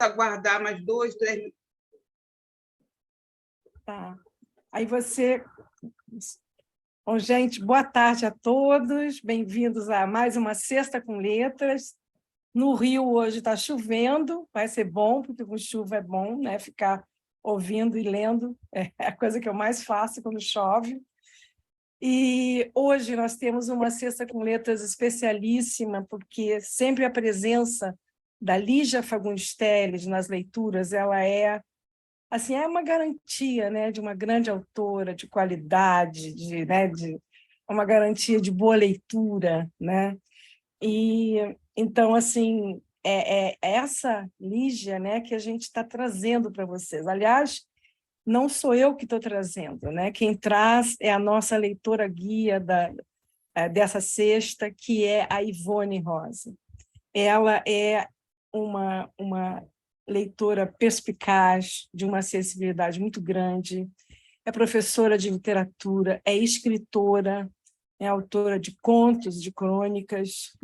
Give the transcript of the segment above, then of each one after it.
aguardar mais 2, 3 minutos. Tá. Aí você... Bom, gente, boa tarde a todos. Bem-vindos a mais uma Sexta com Letras. No Rio, hoje está chovendo. Vai ser bom, porque com chuva é bom, né? Ficar ouvindo e lendo é a coisa que eu mais faço quando chove. E hoje nós temos uma Sexta com Letras especialíssima, porque sempre a presença da Lígia Fagundes Telles nas leituras, ela é assim, é uma garantia, né, de uma grande autora, de qualidade, uma garantia de boa leitura, né? E então, assim, é essa Lígia, né, que a gente está trazendo para vocês. Aliás, não sou eu que estou trazendo, né? Quem traz é a nossa leitora guia dessa sexta, que é a Ivone Rosa. Ela é uma leitora perspicaz, de uma sensibilidade muito grande, é professora de literatura, é escritora, é autora de contos, de crônicas,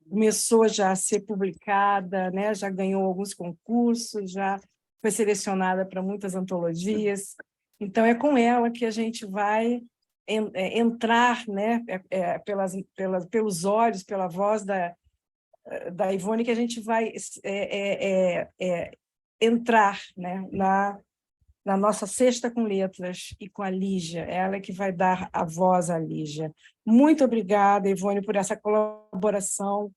começou já a ser publicada, né? Já ganhou alguns concursos, já foi selecionada para muitas antologias. Então, é com ela que a gente vai entrar, né? Pelos olhos, pela voz da Ivone, que a gente vai entrar, né, na nossa Sexta com Letras e com a Lígia. Ela é que vai dar a voz à Lígia. Muito obrigada, Ivone, por essa colaboração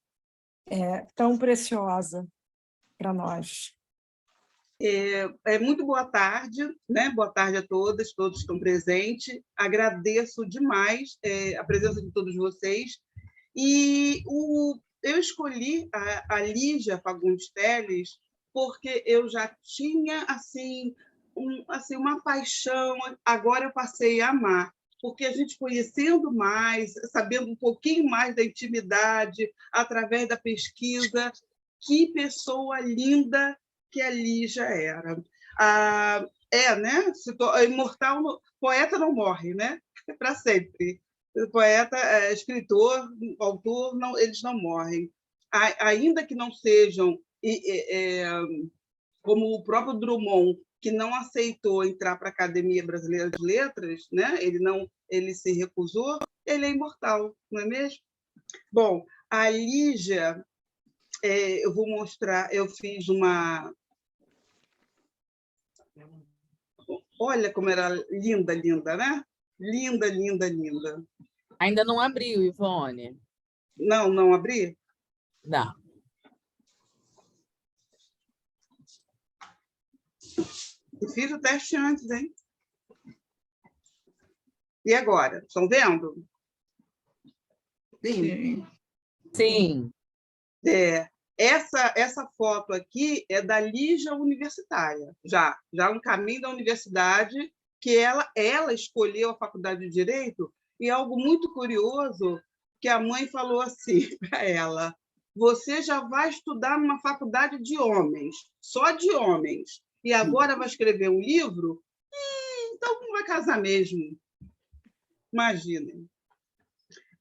tão preciosa para nós. Muito boa tarde, né? Boa tarde a todas, todos que estão presentes. Agradeço demais a presença de todos vocês. E eu escolhi a Lígia Fagundes Telles porque eu já tinha assim, uma paixão, agora eu passei a amar, porque a gente conhecendo mais, sabendo um pouquinho mais da intimidade, através da pesquisa, que pessoa linda que a Lígia era. Né? Imortal, poeta não morre, né? Para sempre. Poeta, escritor, autor, não, eles não morrem. Ainda que não sejam, como o próprio Drummond, que não aceitou entrar para a Academia Brasileira de Letras, né? Ele se recusou, ele é imortal, não é mesmo? Bom, a Lígia, eu vou mostrar, eu fiz uma... Olha como era linda, linda, né? Linda, linda, linda. Ainda não abriu, Ivone? Não abri? Não. Fiz o teste antes, hein? E agora? Estão vendo? Sim. Sim. Essa foto aqui é da Lígia universitária, já um caminho da universidade, que ela escolheu a Faculdade de Direito, e algo muito curioso, que a mãe falou assim para ela: você já vai estudar numa faculdade de homens, só de homens, e agora vai escrever um livro? Então não vai casar mesmo. Imaginem.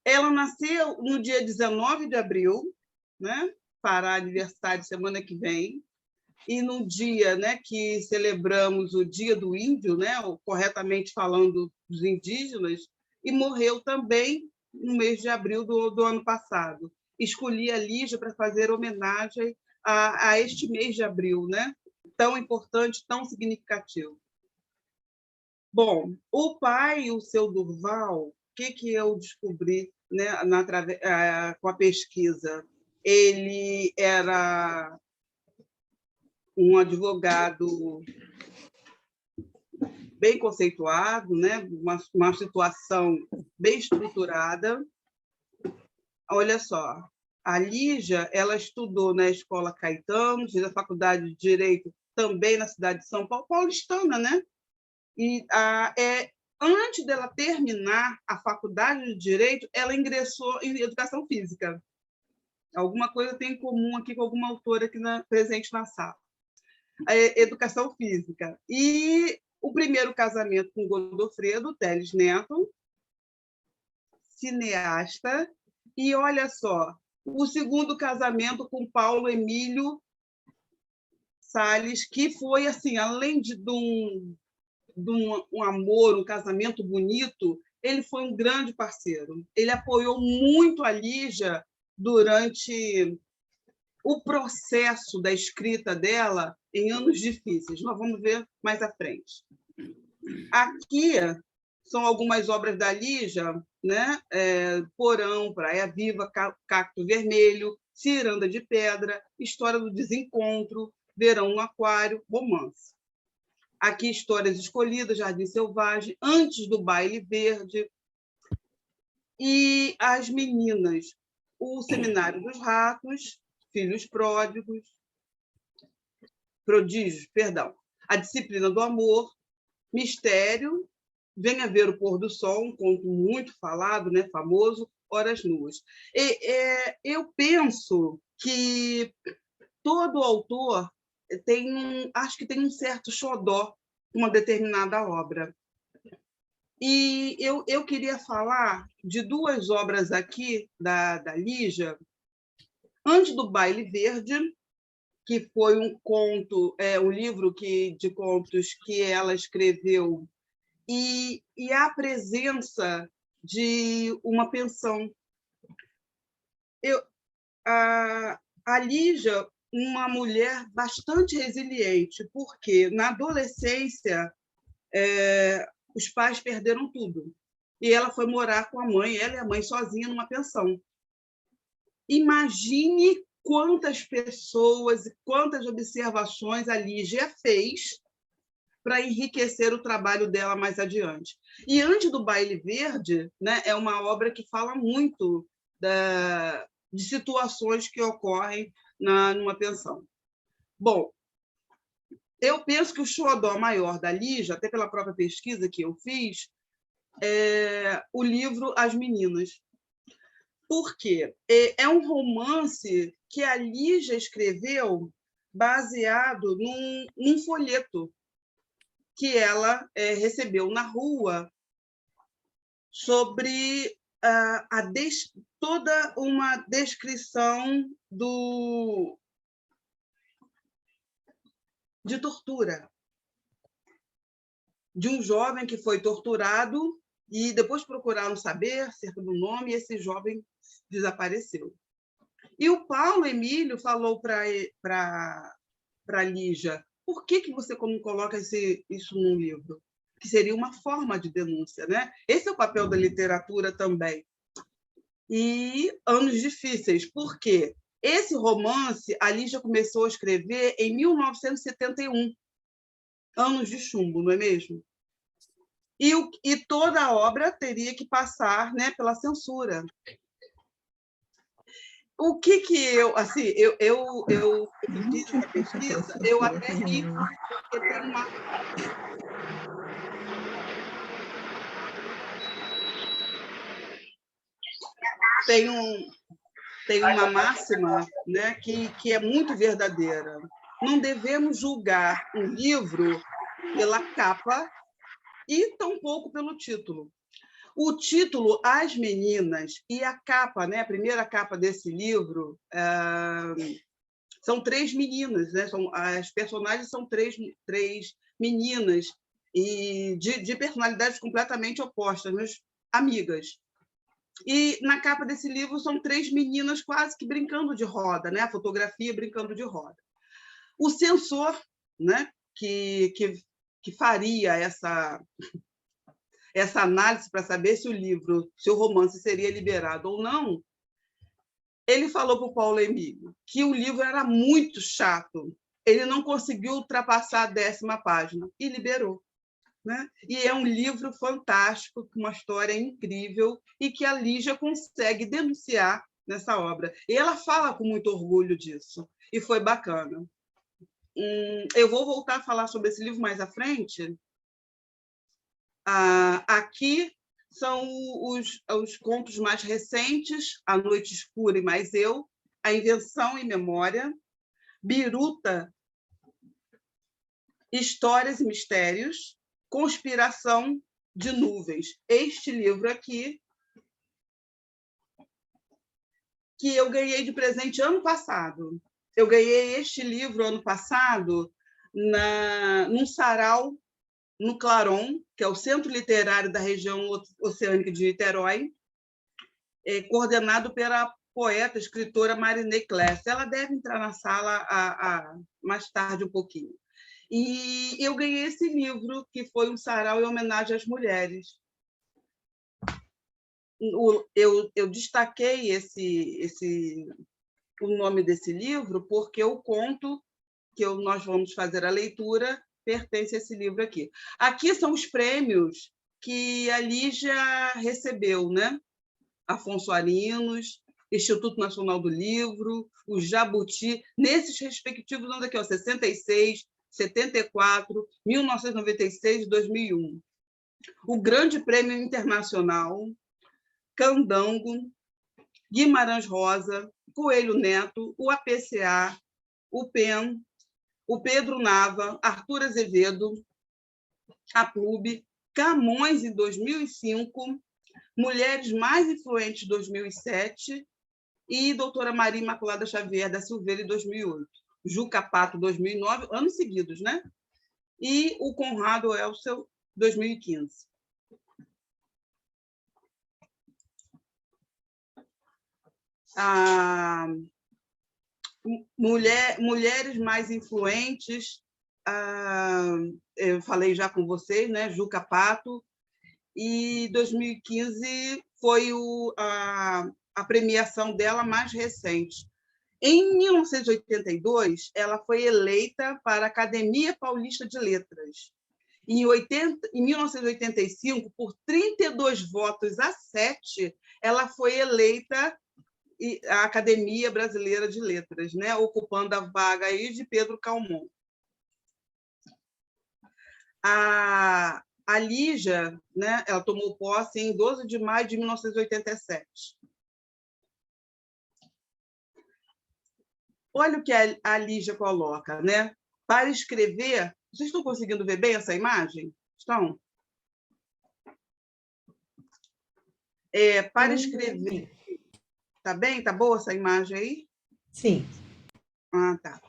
Ela nasceu no dia 19 de abril, né? Para aniversário semana que vem, e no dia, né, que celebramos o Dia do Índio, né, corretamente falando dos indígenas, e morreu também no mês de abril do ano passado. Escolhi a Lígia para fazer homenagem a este mês de abril, né, tão importante, tão significativo. Bom, o pai, o seu Durval, o que eu descobri, né, com a pesquisa? Ele era um advogado bem conceituado, né? Uma situação bem estruturada. Olha só, a Lígia, ela estudou na Escola Caetano, fez a Faculdade de Direito também na cidade de São Paulo, paulistana, né? E antes dela terminar a Faculdade de Direito, ela ingressou em Educação Física. Alguma coisa tem em comum aqui com alguma autora aqui presente na sala. Educação Física. E o primeiro casamento com Godofredo Telles Neto, cineasta. E olha só, o segundo casamento com Paulo Emílio Salles, que foi, assim, além de um amor, um casamento bonito, ele foi um grande parceiro. Ele apoiou muito a Lígia durante o processo da escrita dela em anos difíceis. Nós vamos ver mais à frente. Aqui são algumas obras da Lígia, né? Porão, Praia Viva, Cacto Vermelho, Ciranda de Pedra, História do Desencontro, Verão no Aquário, Romance. Aqui, Histórias Escolhidas, Jardim Selvagem, Antes do Baile Verde, e As Meninas, O Seminário dos Ratos, Filhos Prodígios, perdão, A Disciplina do Amor, Mistério, Venha Ver o Pôr do Sol, um conto muito falado, né, famoso, Horas Nuas. Eu penso que todo autor acho que tem um certo xodó com uma determinada obra. E eu queria falar de duas obras aqui da Lígia. Antes do Baile Verde, que foi um livro de contos que ela escreveu, e a presença de uma pensão. A Lígia, uma mulher bastante resiliente, porque na adolescência os pais perderam tudo. E ela foi morar com a mãe, ela e a mãe sozinha numa pensão. Imagine quantas pessoas e quantas observações a Lígia fez para enriquecer o trabalho dela mais adiante. E Antes do Baile Verde, né, é uma obra que fala muito de situações que ocorrem numa pensão. Bom, eu penso que o xodó maior da Lígia, até pela própria pesquisa que eu fiz, é o livro As Meninas. Por quê? É um romance que a Lígia escreveu baseado num folheto que ela recebeu na rua sobre toda uma descrição de tortura, de um jovem que foi torturado e depois procuraram saber acerca do nome e esse jovem desapareceu. E o Paulo Emílio falou para Lígia: por que você não coloca isso num livro? Que seria uma forma de denúncia, né? Esse é o papel da literatura também. E Anos Difíceis, por quê? Esse romance a Lígia começou a escrever em 1971, Anos de Chumbo, não é mesmo? E toda a obra teria que passar, né, pela censura. O que eu, assim, eu fiz essa pesquisa, eu até ri, porque tem uma máxima, né, que é muito verdadeira. Não devemos julgar um livro pela capa e tampouco pelo título. O título, As Meninas, e a capa, né, a primeira capa desse livro, são 3 meninas, né? As personagens são três meninas, e de personalidades completamente opostas, mas amigas. E na capa desse livro são 3 meninas quase que brincando de roda, né? A fotografia brincando de roda. O censor, né, que faria essa análise para saber se o romance seria liberado ou não, ele falou para o Paulo Emílio que o livro era muito chato, ele não conseguiu ultrapassar a 10ª página e liberou. Né? E é um livro fantástico, com uma história incrível e que a Lígia consegue denunciar nessa obra. E ela fala com muito orgulho disso, e foi bacana. Eu vou voltar a falar sobre esse livro mais à frente. Aqui são os contos mais recentes: A Noite Escura e Mais Eu, A Invenção e Memória, Biruta, Histórias e Mistérios, Conspiração de Nuvens. Este livro aqui, que eu ganhei de presente ano passado. eu ganhei este livro ano passado num sarau no Claron, que é o Centro Literário da Região Oceânica de Niterói, coordenado pela poeta, escritora Marinê Kless. Ela deve entrar na sala mais tarde um pouquinho. E eu ganhei esse livro, que foi um sarau em homenagem às mulheres. Eu destaquei o nome desse livro porque o conto que nós vamos fazer a leitura pertence a esse livro aqui. Aqui são os prêmios que a Lígia recebeu, né? Afonso Arinos, Instituto Nacional do Livro, o Jabuti, nesses respectivos anos aqui, 66, 74, 1996 e 2001. O Grande Prêmio Internacional, Candango, Guimarães Rosa, Coelho Neto, o APCA, o PEN, o Pedro Nava, Arthur Azevedo, a Clube, Camões, em 2005, Mulheres Mais Influentes, 2007, e doutora Maria Imaculada Xavier da Silveira, em 2008. Juca Pato, 2009, anos seguidos, né? E o Conrado Elcel, 2015. Mulheres Mais Influentes, eu falei já com vocês, né? Juca Pato, e 2015 foi a premiação dela mais recente. Em 1982, ela foi eleita para a Academia Paulista de Letras. Em 1985, por 32 votos a 7, ela foi eleita à Academia Brasileira de Letras, né? Ocupando a vaga aí de Pedro Calmon. A Lígia, né? Ela tomou posse em 12 de maio de 1987. Olha o que a Lígia coloca, né? Para escrever... Vocês estão conseguindo ver bem essa imagem? Estão? Para escrever... Tá bem? Tá boa essa imagem aí? Sim. Tá.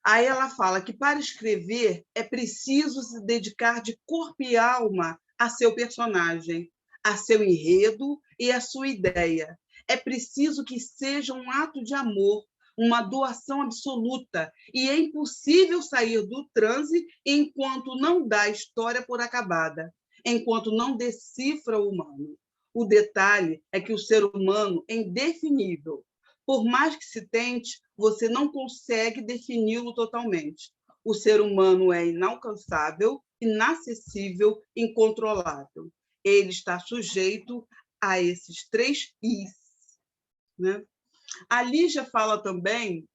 Aí ela fala que para escrever é preciso se dedicar de corpo e alma a seu personagem, a seu enredo e a sua ideia. É preciso que seja um ato de amor, uma doação absoluta, e é impossível sair do transe enquanto não dá a história por acabada, enquanto não decifra o humano. O detalhe é que o ser humano é indefinível. Por mais que se tente, você não consegue defini-lo totalmente. O ser humano é inalcançável, inacessível, incontrolável. Ele está sujeito a esses 3 Is, né? A Lígia fala também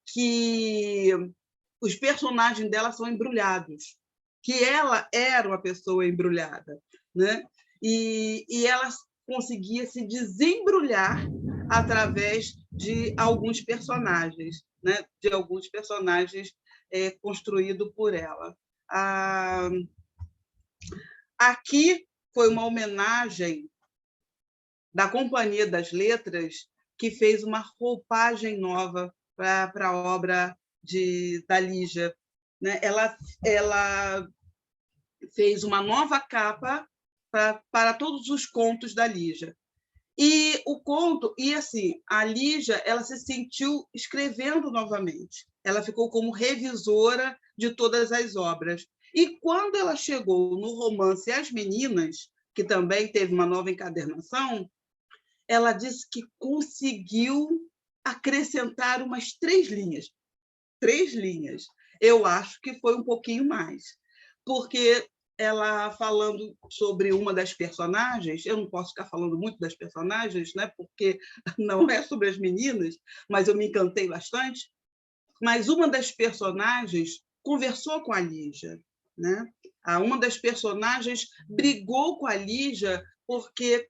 que os personagens dela são embrulhados, que ela era uma pessoa embrulhada, né? E ela conseguia se desembrulhar através de alguns personagens, né? De alguns personagens construídos por ela. Aqui foi uma homenagem da Companhia das Letras, que fez uma roupagem nova para a obra da Lígia, né? Ela fez uma nova capa para todos os contos da Lígia. E o conto, e assim, a Lígia, ela se sentiu escrevendo novamente. Ela ficou como revisora de todas as obras. E quando ela chegou no romance As Meninas, que também teve uma nova encadernação, ela disse que conseguiu acrescentar umas 3 linhas. 3 linhas. Eu acho que foi um pouquinho mais, porque ela falando sobre uma das personagens, eu não posso ficar falando muito das personagens, né, porque não é sobre as meninas, mas eu me encantei bastante, mas uma das personagens conversou com a Lígia, né? Uma das personagens brigou com a Lígia porque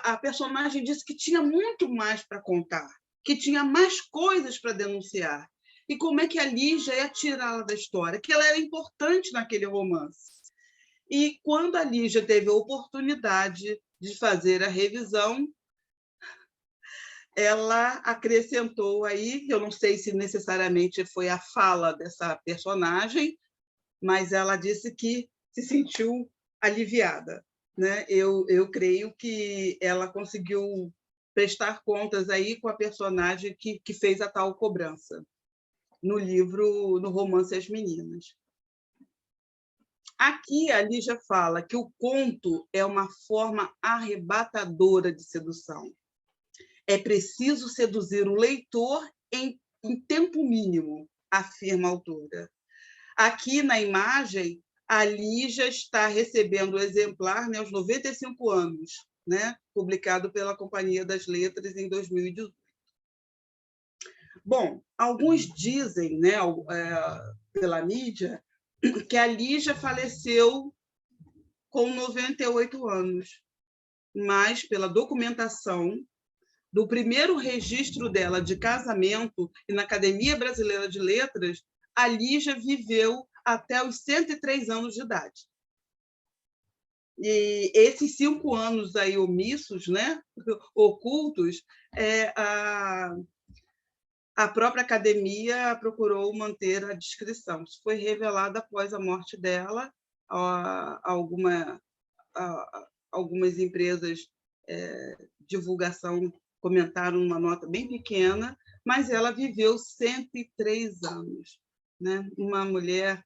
a personagem disse que tinha muito mais para contar, que tinha mais coisas para denunciar. E como é que a Lígia ia tirá-la da história? Que ela era importante naquele romance. E quando a Lígia teve a oportunidade de fazer a revisão, ela acrescentou aí, eu não sei se necessariamente foi a fala dessa personagem, mas ela disse que se sentiu aliviada, né? Eu creio que ela conseguiu prestar contas aí com a personagem que fez a tal cobrança no livro, no romance As Meninas. Aqui a Lígia fala que o conto é uma forma arrebatadora de sedução. É preciso seduzir o leitor em tempo mínimo, afirma a autora. Aqui na imagem, a Lígia está recebendo o exemplar, né, aos 95 anos, né, publicado pela Companhia das Letras em 2018. Bom, alguns dizem, né, pela mídia, que a Lígia faleceu com 98 anos, mas pela documentação do primeiro registro dela de casamento e na Academia Brasileira de Letras, a Lígia viveu até os 103 anos de idade. E esses 5 anos aí omissos, né, ocultos, a própria academia procurou manter a discrição. Isso foi revelado após a morte dela. Algumas empresas de divulgação comentaram uma nota bem pequena, mas ela viveu 103 anos. Né? Uma mulher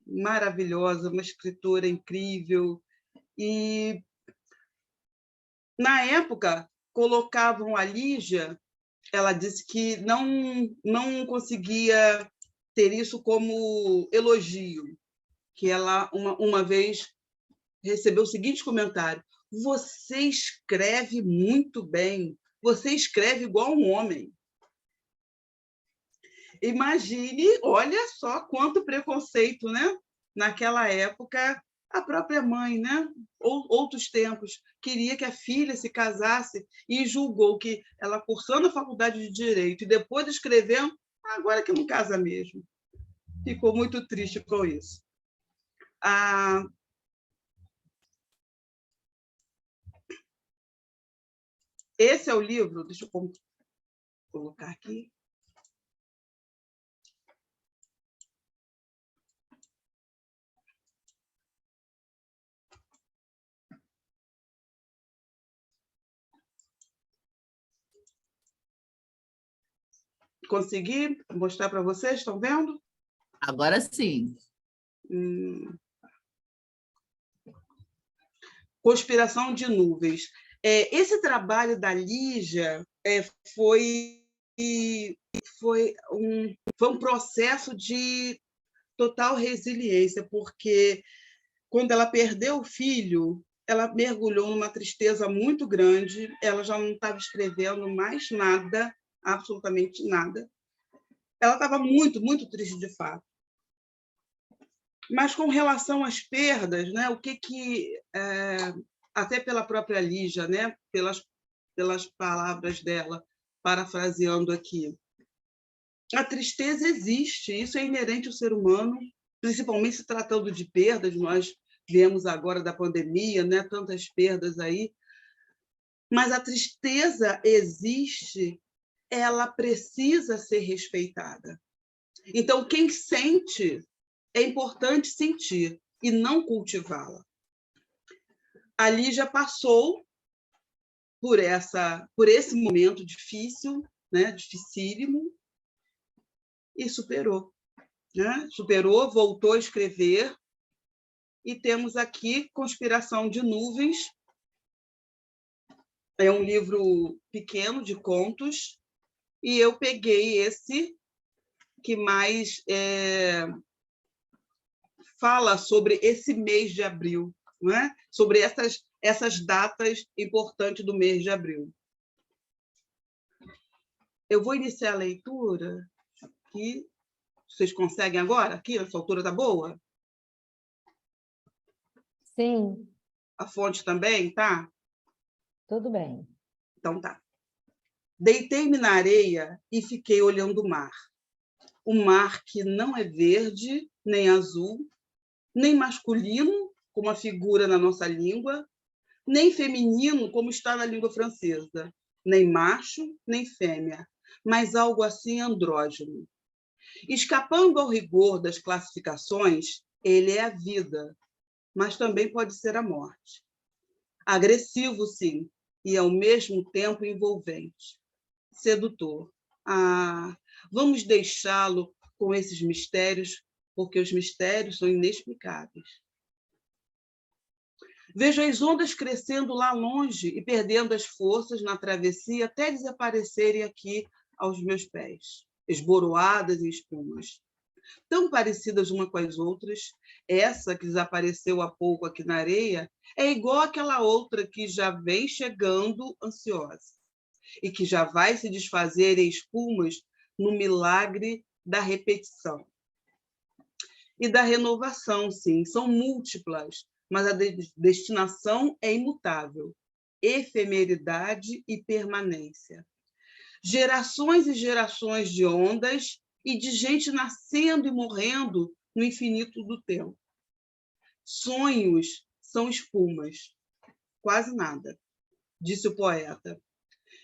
maravilhosa, uma escritora incrível. E, na época, colocavam a Lígia, ela disse que não conseguia ter isso como elogio, que ela, uma vez, recebeu o seguinte comentário: você escreve muito bem, você escreve igual um homem. Imagine, olha só quanto preconceito, né? Naquela época, a própria mãe, né? Outros tempos, queria que a filha se casasse e julgou que ela, cursando a faculdade de Direito e depois escrevendo, agora que não casa mesmo. Ficou muito triste com isso. Esse é o livro, deixa eu colocar aqui. Consegui mostrar para vocês? Estão vendo? Agora sim. Conspiração de Nuvens. Esse trabalho da Lígia foi um processo de total resiliência, porque quando ela perdeu o filho, ela mergulhou numa tristeza muito grande, ela já não estava escrevendo mais nada, absolutamente nada. Ela estava muito, muito triste, de fato. Mas, com relação às perdas, né, até pela própria Lígia, né, pelas palavras dela, parafraseando aqui, a tristeza existe, isso é inerente ao ser humano, principalmente se tratando de perdas. Nós vemos agora da pandemia, né, tantas perdas aí, mas a tristeza existe, ela precisa ser respeitada. Então, quem sente, é importante sentir e não cultivá-la. A Lígia passou por esse momento difícil, né, dificílimo, e superou. Né? Superou, voltou a escrever, e temos aqui Conspiração de Nuvens. É um livro pequeno de contos, e eu peguei esse que mais fala sobre esse mês de abril, não é? Sobre essas datas importantes do mês de abril. Eu vou iniciar a leitura, que vocês conseguem agora? Aqui, essa altura está boa? Sim. A fonte também, tá? Tudo bem. Então tá. Deitei-me na areia e fiquei olhando o mar. O mar que não é verde, nem azul, nem masculino, como a figura na nossa língua, nem feminino, como está na língua francesa. nem macho, nem fêmea, mas algo assim andrógeno. Escapando ao rigor das classificações, ele é a vida, mas também pode ser a morte. Agressivo, sim, e ao mesmo tempo envolvente. Sedutor. Vamos deixá-lo com esses mistérios, porque os mistérios são inexplicáveis. Vejo as ondas crescendo lá longe e perdendo as forças na travessia até desaparecerem aqui aos meus pés, esboroadas em espumas. Tão parecidas uma com as outras, essa que desapareceu há pouco aqui na areia é igual àquela outra que já vem chegando ansiosa e que já vai se desfazer em espumas no milagre da repetição. E da renovação, sim, são múltiplas, mas a destinação é imutável, efemeridade e permanência. Gerações e gerações de ondas e de gente nascendo e morrendo no infinito do tempo. Sonhos são espumas, quase nada, disse o poeta.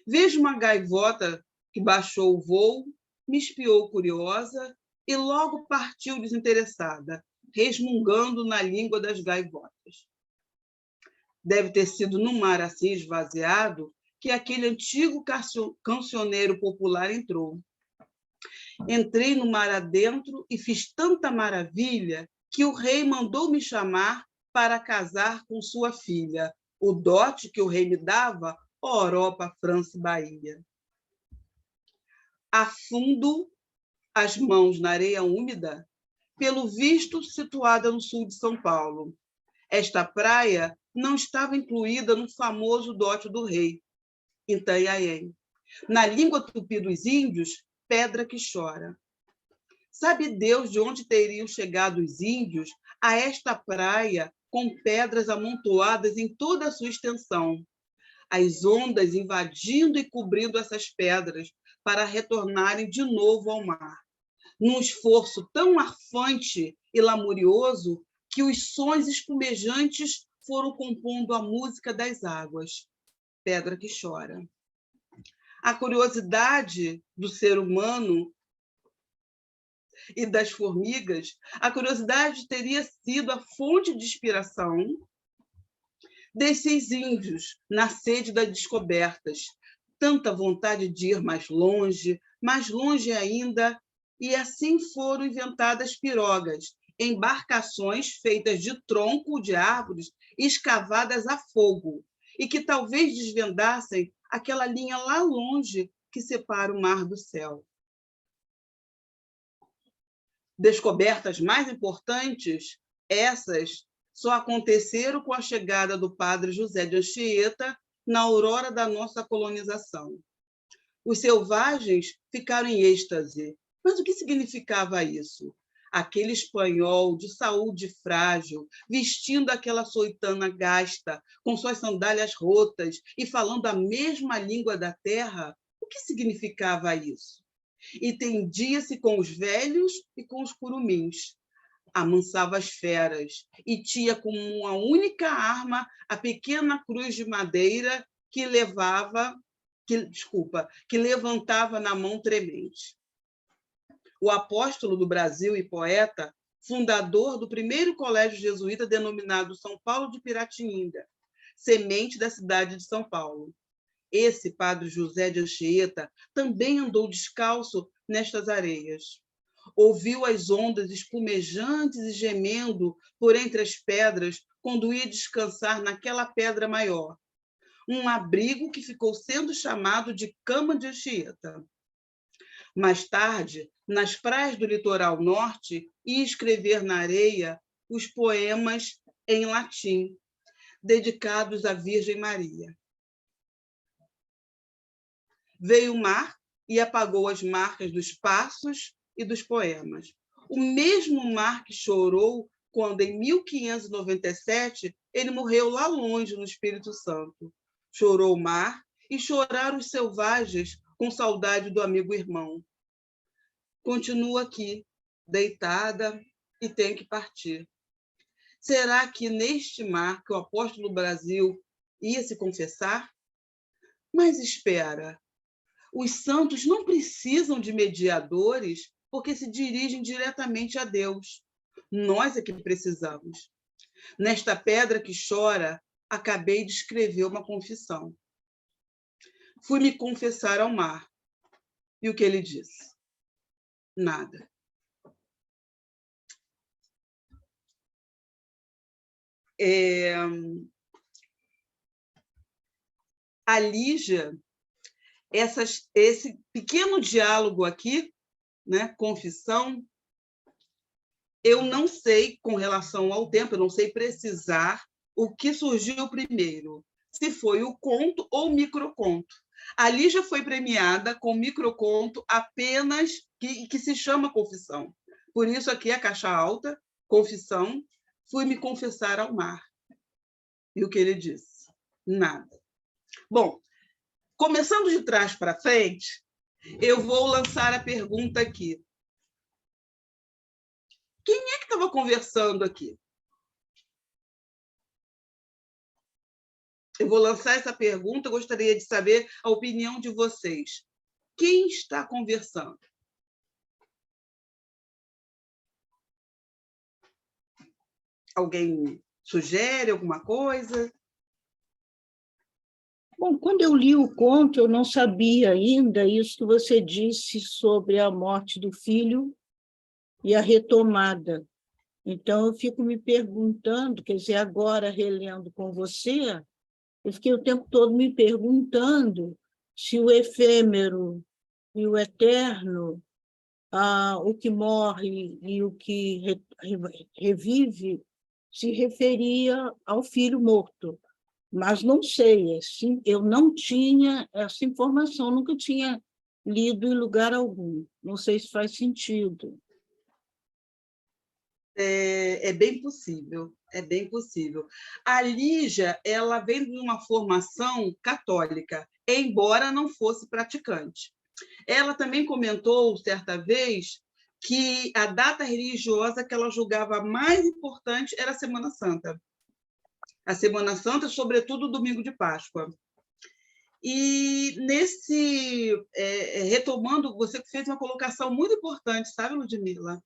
Vejo uma gaivota que baixou o voo, me espiou curiosa e logo partiu desinteressada, resmungando na língua das gaivotas. Deve ter sido num mar assim esvaziado que aquele antigo cancioneiro popular entrou. Entrei no mar adentro e fiz tanta maravilha que o rei mandou me chamar para casar com sua filha, o dote que o rei me dava, Europa, França e Bahia. Afundo as mãos na areia úmida, pelo visto situada no sul de São Paulo. Esta praia não estava incluída no famoso dote do rei, Itanhaém. Na língua tupi dos índios, pedra que chora. Sabe Deus de onde teriam chegado os índios a esta praia com pedras amontoadas em toda a sua extensão? As ondas invadindo e cobrindo essas pedras para retornarem de novo ao mar, num esforço tão arfante e lamurioso que os sons espumejantes foram compondo a música das águas. Pedra que chora. A curiosidade do ser humano e das formigas, a curiosidade teria sido a fonte de inspiração desses índios na sede das descobertas. Tanta vontade de ir mais longe ainda, e assim foram inventadas pirogas, embarcações feitas de tronco de árvores escavadas a fogo, e que talvez desvendassem aquela linha lá longe que separa o mar do céu. Descobertas mais importantes, essas só aconteceram com a chegada do padre José de Anchieta na aurora da nossa colonização. Os selvagens ficaram em êxtase. Mas o que significava isso? Aquele espanhol de saúde frágil, vestindo aquela soitana gasta, com suas sandálias rotas e falando a mesma língua da terra, o que significava isso? Entendia-se com os velhos e com os curumins. Amansava as feras e tinha como uma única arma a pequena cruz de madeira que levantava na mão tremente. O apóstolo do Brasil e poeta, fundador do primeiro colégio jesuíta denominado São Paulo de Piratininga, semente da cidade de São Paulo. Esse padre José de Anchieta também andou descalço nestas areias. Ouviu as ondas espumejantes e gemendo por entre as pedras quando ia descansar naquela pedra maior, um abrigo que ficou sendo chamado de Cama de Anchieta. Mais tarde, nas praias do litoral norte, ia escrever na areia os poemas em latim, dedicados à Virgem Maria. Veio o mar e apagou as marcas dos passos e dos poemas. O mesmo mar que chorou quando, em 1597, ele morreu lá longe, no Espírito Santo. Chorou o mar e choraram os selvagens com saudade do amigo irmão. Continuo aqui, deitada, e tenho que partir. Será que neste mar que o apóstolo Brasil ia se confessar? Mas espera, os santos não precisam de mediadores porque se dirigem diretamente a Deus. Nós é que precisamos. Nesta pedra que chora, acabei de escrever uma confissão. Fui me confessar ao mar. E o que ele disse? Nada. A Lígia, esse pequeno diálogo aqui, né, confissão, eu não sei, com relação ao tempo, eu não sei precisar o que surgiu primeiro, se foi o conto ou o microconto. A Lígia foi premiada com microconto apenas que se chama Confissão. Por isso aqui a caixa alta, confissão, fui me confessar ao mar. E o que ele disse? Nada. Bom, começando de trás para frente, eu vou lançar a pergunta aqui. Quem é que estava conversando aqui? Eu vou lançar essa pergunta, eu gostaria de saber a opinião de vocês. Quem está conversando? Alguém sugere alguma coisa? Bom, quando eu li o conto, eu não sabia ainda isso que você disse sobre a morte do filho e a retomada. Então, eu fico me perguntando, quer dizer, agora relendo com você, eu fiquei o tempo todo me perguntando se o efêmero e o eterno, o que morre e o que revive, se referia ao filho morto. Mas não sei, assim, eu não tinha essa informação, nunca tinha lido em lugar algum. Não sei se faz sentido. É bem possível, é bem possível. A Lígia, ela vem de uma formação católica, embora não fosse praticante. Ela também comentou, certa vez, que a data religiosa que ela julgava mais importante era a Semana Santa. A Semana Santa, sobretudo o Domingo de Páscoa. E retomando, você fez uma colocação muito importante, sabe, Ludmila?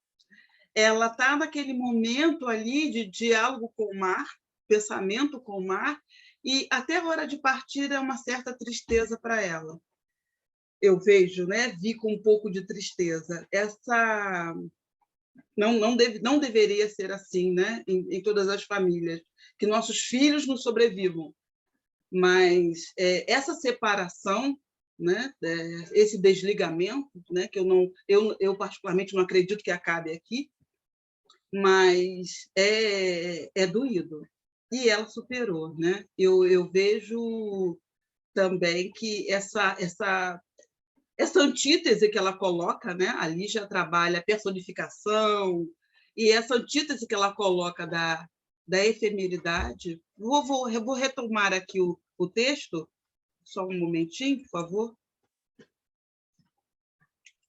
Ela está naquele momento ali de diálogo com o mar, pensamento com o mar, e até a hora de partir é uma certa tristeza para ela. Eu vejo, né? Vi com um pouco de tristeza. Essa não deveria ser assim, né? Em todas as famílias, que nossos filhos não sobrevivam. Mas essa separação, né? Esse desligamento, né? Que eu particularmente não acredito que acabe aqui, mas é doído. E ela superou, né? Eu vejo também que essa antítese que ela coloca, né? A Lígia trabalha a personificação, e essa antítese que ela coloca da efemeridade. Vou retomar aqui o texto, só um momentinho, por favor.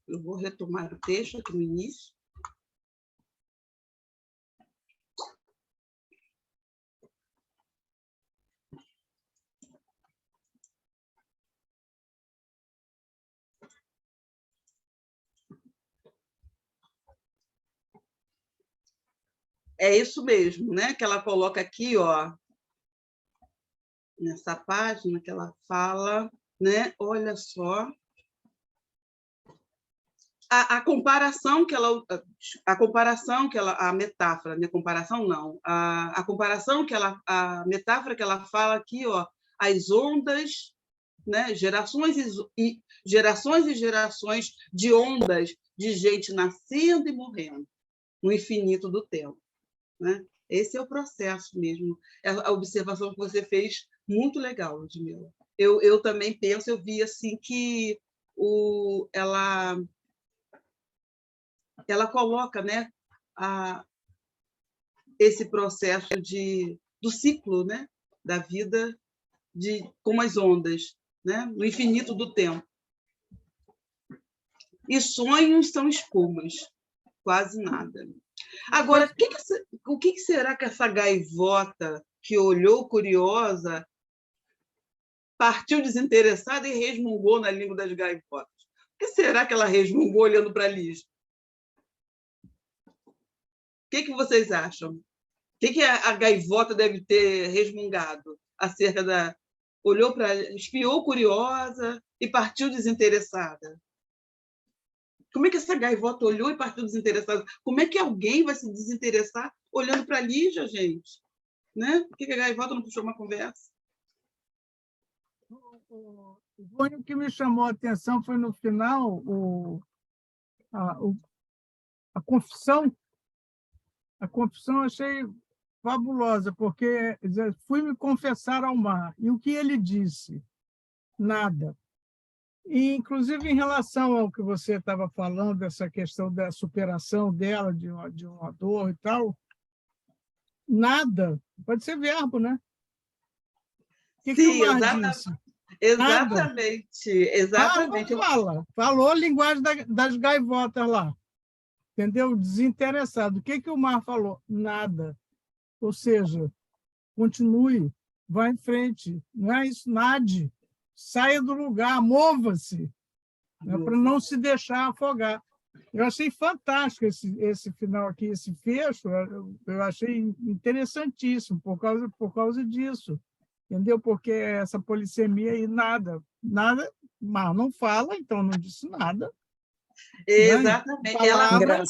Eu vou retomar o texto aqui no início. É isso mesmo, né? Que ela coloca aqui, ó, nessa página que ela fala, né? Olha só. A comparação que ela, a metáfora, né? Comparação não, a comparação que ela, a metáfora que ela fala aqui, ó, as ondas, né? Gerações e gerações de ondas de gente nascendo e morrendo no infinito do tempo, né? Esse é o processo mesmo. A observação que você fez, muito legal, Ludmila. Eu também penso, eu vi assim que ela coloca, né, esse processo do ciclo, né, da vida como as ondas, né, no infinito do tempo. E sonhos são espumas, quase nada. Agora, o que será que essa gaivota que olhou curiosa partiu desinteressada e resmungou na língua das gaivotas. O que será que ela resmungou olhando para Lígia? O que vocês acham? O que a gaivota deve ter resmungado acerca da... Olhou para... Espiou curiosa e partiu desinteressada. Como é que essa gaivota olhou e partiu desinteressada? Como é que alguém vai se desinteressar olhando para Lígia, gente? Né? Por que a gaivota não puxou uma conversa? O único que me chamou a atenção foi no final a confissão. A confissão eu achei fabulosa, porque fui me confessar ao mar. E o que ele disse? Nada. E, inclusive, em relação ao que você estava falando, dessa questão da superação dela, de uma dor e tal, nada. Pode ser verbo, né? O que o mar disse? Exatamente. Exatamente. Falou a linguagem das gaivotas lá. Entendeu? Desinteressado. O que o mar falou? Nada. Ou seja, continue, vá em frente. Não é isso, nade. Saia do lugar, mova-se, né, para não se deixar afogar. Eu achei fantástico esse final aqui, esse fecho, eu achei interessantíssimo por causa disso, entendeu? Porque essa polissemia aí, nada, mas não fala, então não disse nada. Exatamente. Né?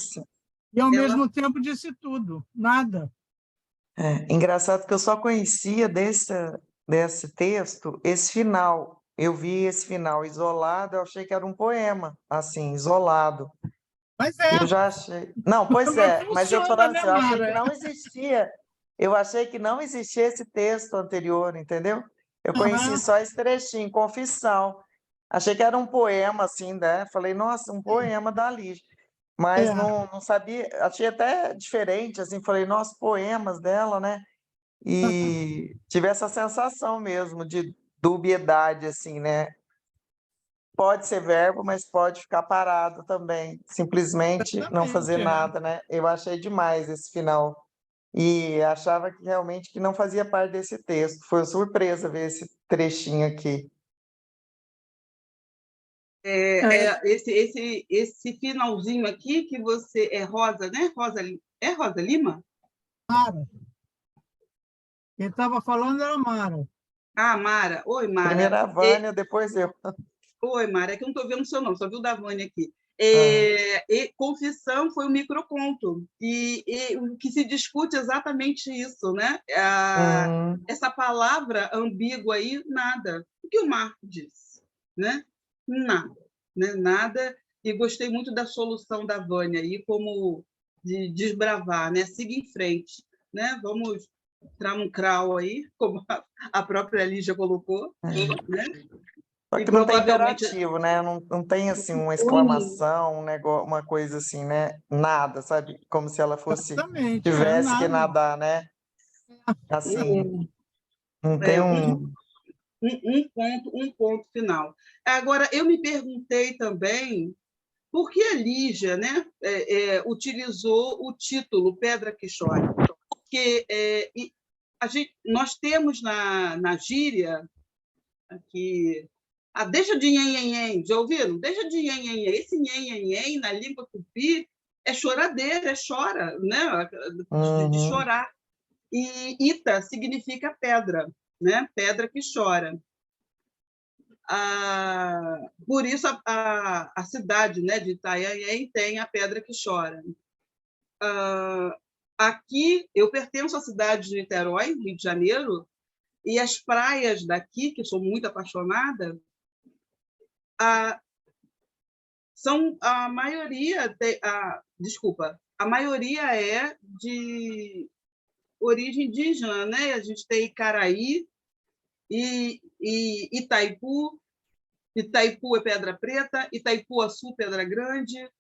E, ao mesmo tempo, disse tudo, nada. Engraçado que eu só conhecia desse texto esse final. Eu vi esse final isolado, eu achei que era um poema, assim, isolado. Mas é. Eu já achei. Não, pois é, mas eu falando assim, eu achei que Mara? não existia. Eu achei que não existia esse texto anterior, entendeu? Eu conheci só esse trechinho, confissão. Achei que era um poema, assim, né? Falei, nossa, um poema da Lígia. Mas não sabia, achei até diferente, assim, falei, nossa, poemas dela, né? E tive essa sensação mesmo de dubiedade, assim, né? Pode ser verbo, mas pode ficar parado também, simplesmente não fazer nada, né? Eu achei demais esse final. E achava que realmente que não fazia parte desse texto. Foi uma surpresa ver esse trechinho aqui. Esse finalzinho aqui que você... É Rosa, né? Rosa Lima? Mara. Quem estava falando era Mara. Ah, Mara. Oi, Mara. Primeiro a Vânia, depois eu. Oi, Mara. É que eu não estou vendo o seu nome, só vi o da Vânia aqui. Confissão foi um microconto. E o que se discute é exatamente isso, né? Essa palavra ambígua aí, nada. O que o Marco disse? Né? Nada. Né? Nada. E gostei muito da solução da Vânia aí, como de desbravar, né? Siga em frente. Né? Vamos entrar um crawl aí, como a própria Lígia colocou. Né? Só que não tem imperativo, né? Não tem assim uma exclamação, um negócio, uma coisa assim, né? Nada, sabe? Como se ela fosse tivesse que nadar, né? Assim, não tem um ponto final. Agora, eu me perguntei também por que a Lígia, né, utilizou o título Pedra que Chora. Porque nós temos na gíria aqui... deixa de nhen, já ouviram? Deixa de nhen. Esse nhen, na língua tupi, é choradeira, é chora, né? De chorar. E Ita significa pedra, né? Pedra que chora. Por isso, a cidade, né, de Itanhaém tem a pedra que chora. Aqui, eu pertenço à cidade de Niterói, Rio de Janeiro, e as praias daqui, que sou muito apaixonada, são a maioria a maioria é de origem indígena, né? A gente tem Icaraí e Itaipu. Itaipu é Pedra Preta, Itaipuaçu, Pedra Grande,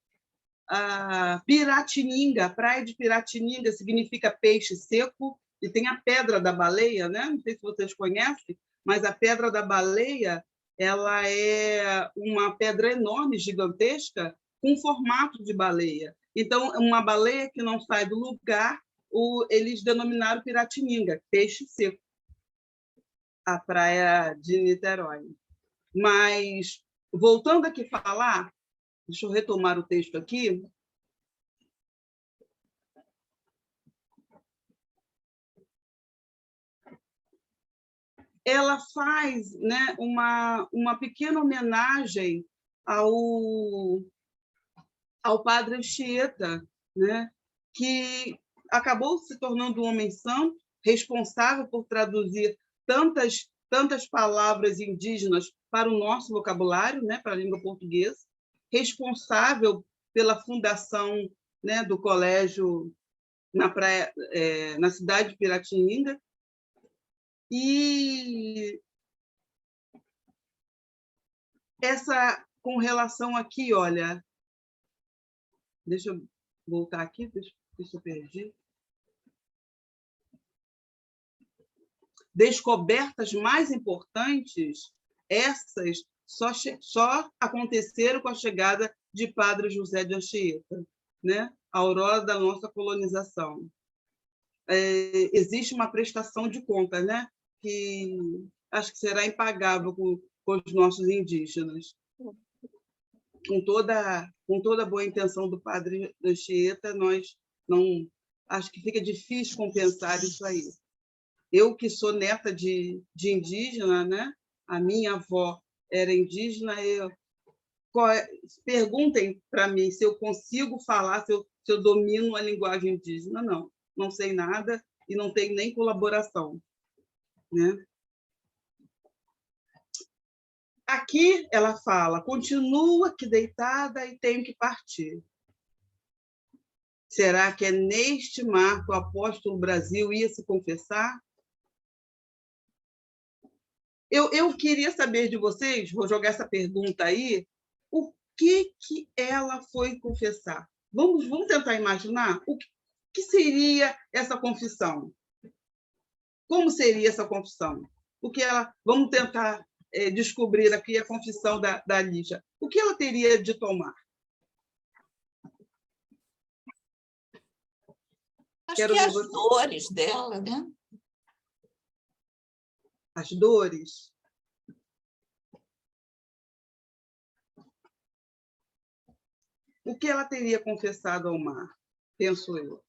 Piratininga, a praia de Piratininga significa peixe seco, e tem a Pedra da Baleia, né? Não sei se vocês conhecem, mas a Pedra da Baleia ela é uma pedra enorme, gigantesca, com formato de baleia. Então, uma baleia que não sai do lugar, eles denominaram Piratininga, peixe seco. a praia de Niterói. Mas, voltando aqui a falar, deixa eu retomar o texto aqui. Ela faz, né, uma pequena homenagem ao padre Anchieta, né, que acabou se tornando um homem santo, responsável por traduzir tantas palavras indígenas para o nosso vocabulário, né, para a língua portuguesa, responsável pela fundação, né, do colégio na cidade de Piratininga. E essa, com relação aqui, olha, deixa eu voltar aqui, deixa eu perdi. Descobertas mais importantes, essas só aconteceram com a chegada de Padre José de Anchieta, né? A aurora da nossa colonização. Existe uma prestação de contas, né? Que acho que será impagável com os nossos indígenas. Com toda a boa intenção do Padre Anchieta, nós não acho que fica difícil compensar isso aí. Eu, que sou neta de indígena, né? A minha avó era indígena, perguntem para mim se eu consigo falar, se eu domino a linguagem indígena. Não sei nada e não tenho nem colaboração, né? Aqui ela fala, continua aqui deitada e tenho que partir. Será que é neste mar que o apóstolo Brasil ia se confessar? Eu queria saber de vocês, vou jogar essa pergunta aí, o que ela foi confessar? Vamos tentar imaginar o que seria essa confissão? Como seria essa confissão? Vamos tentar descobrir aqui a confissão da Lígia. O que ela teria de tomar? Acho que as dores dela, né? As dores. O que ela teria confessado ao mar, penso eu.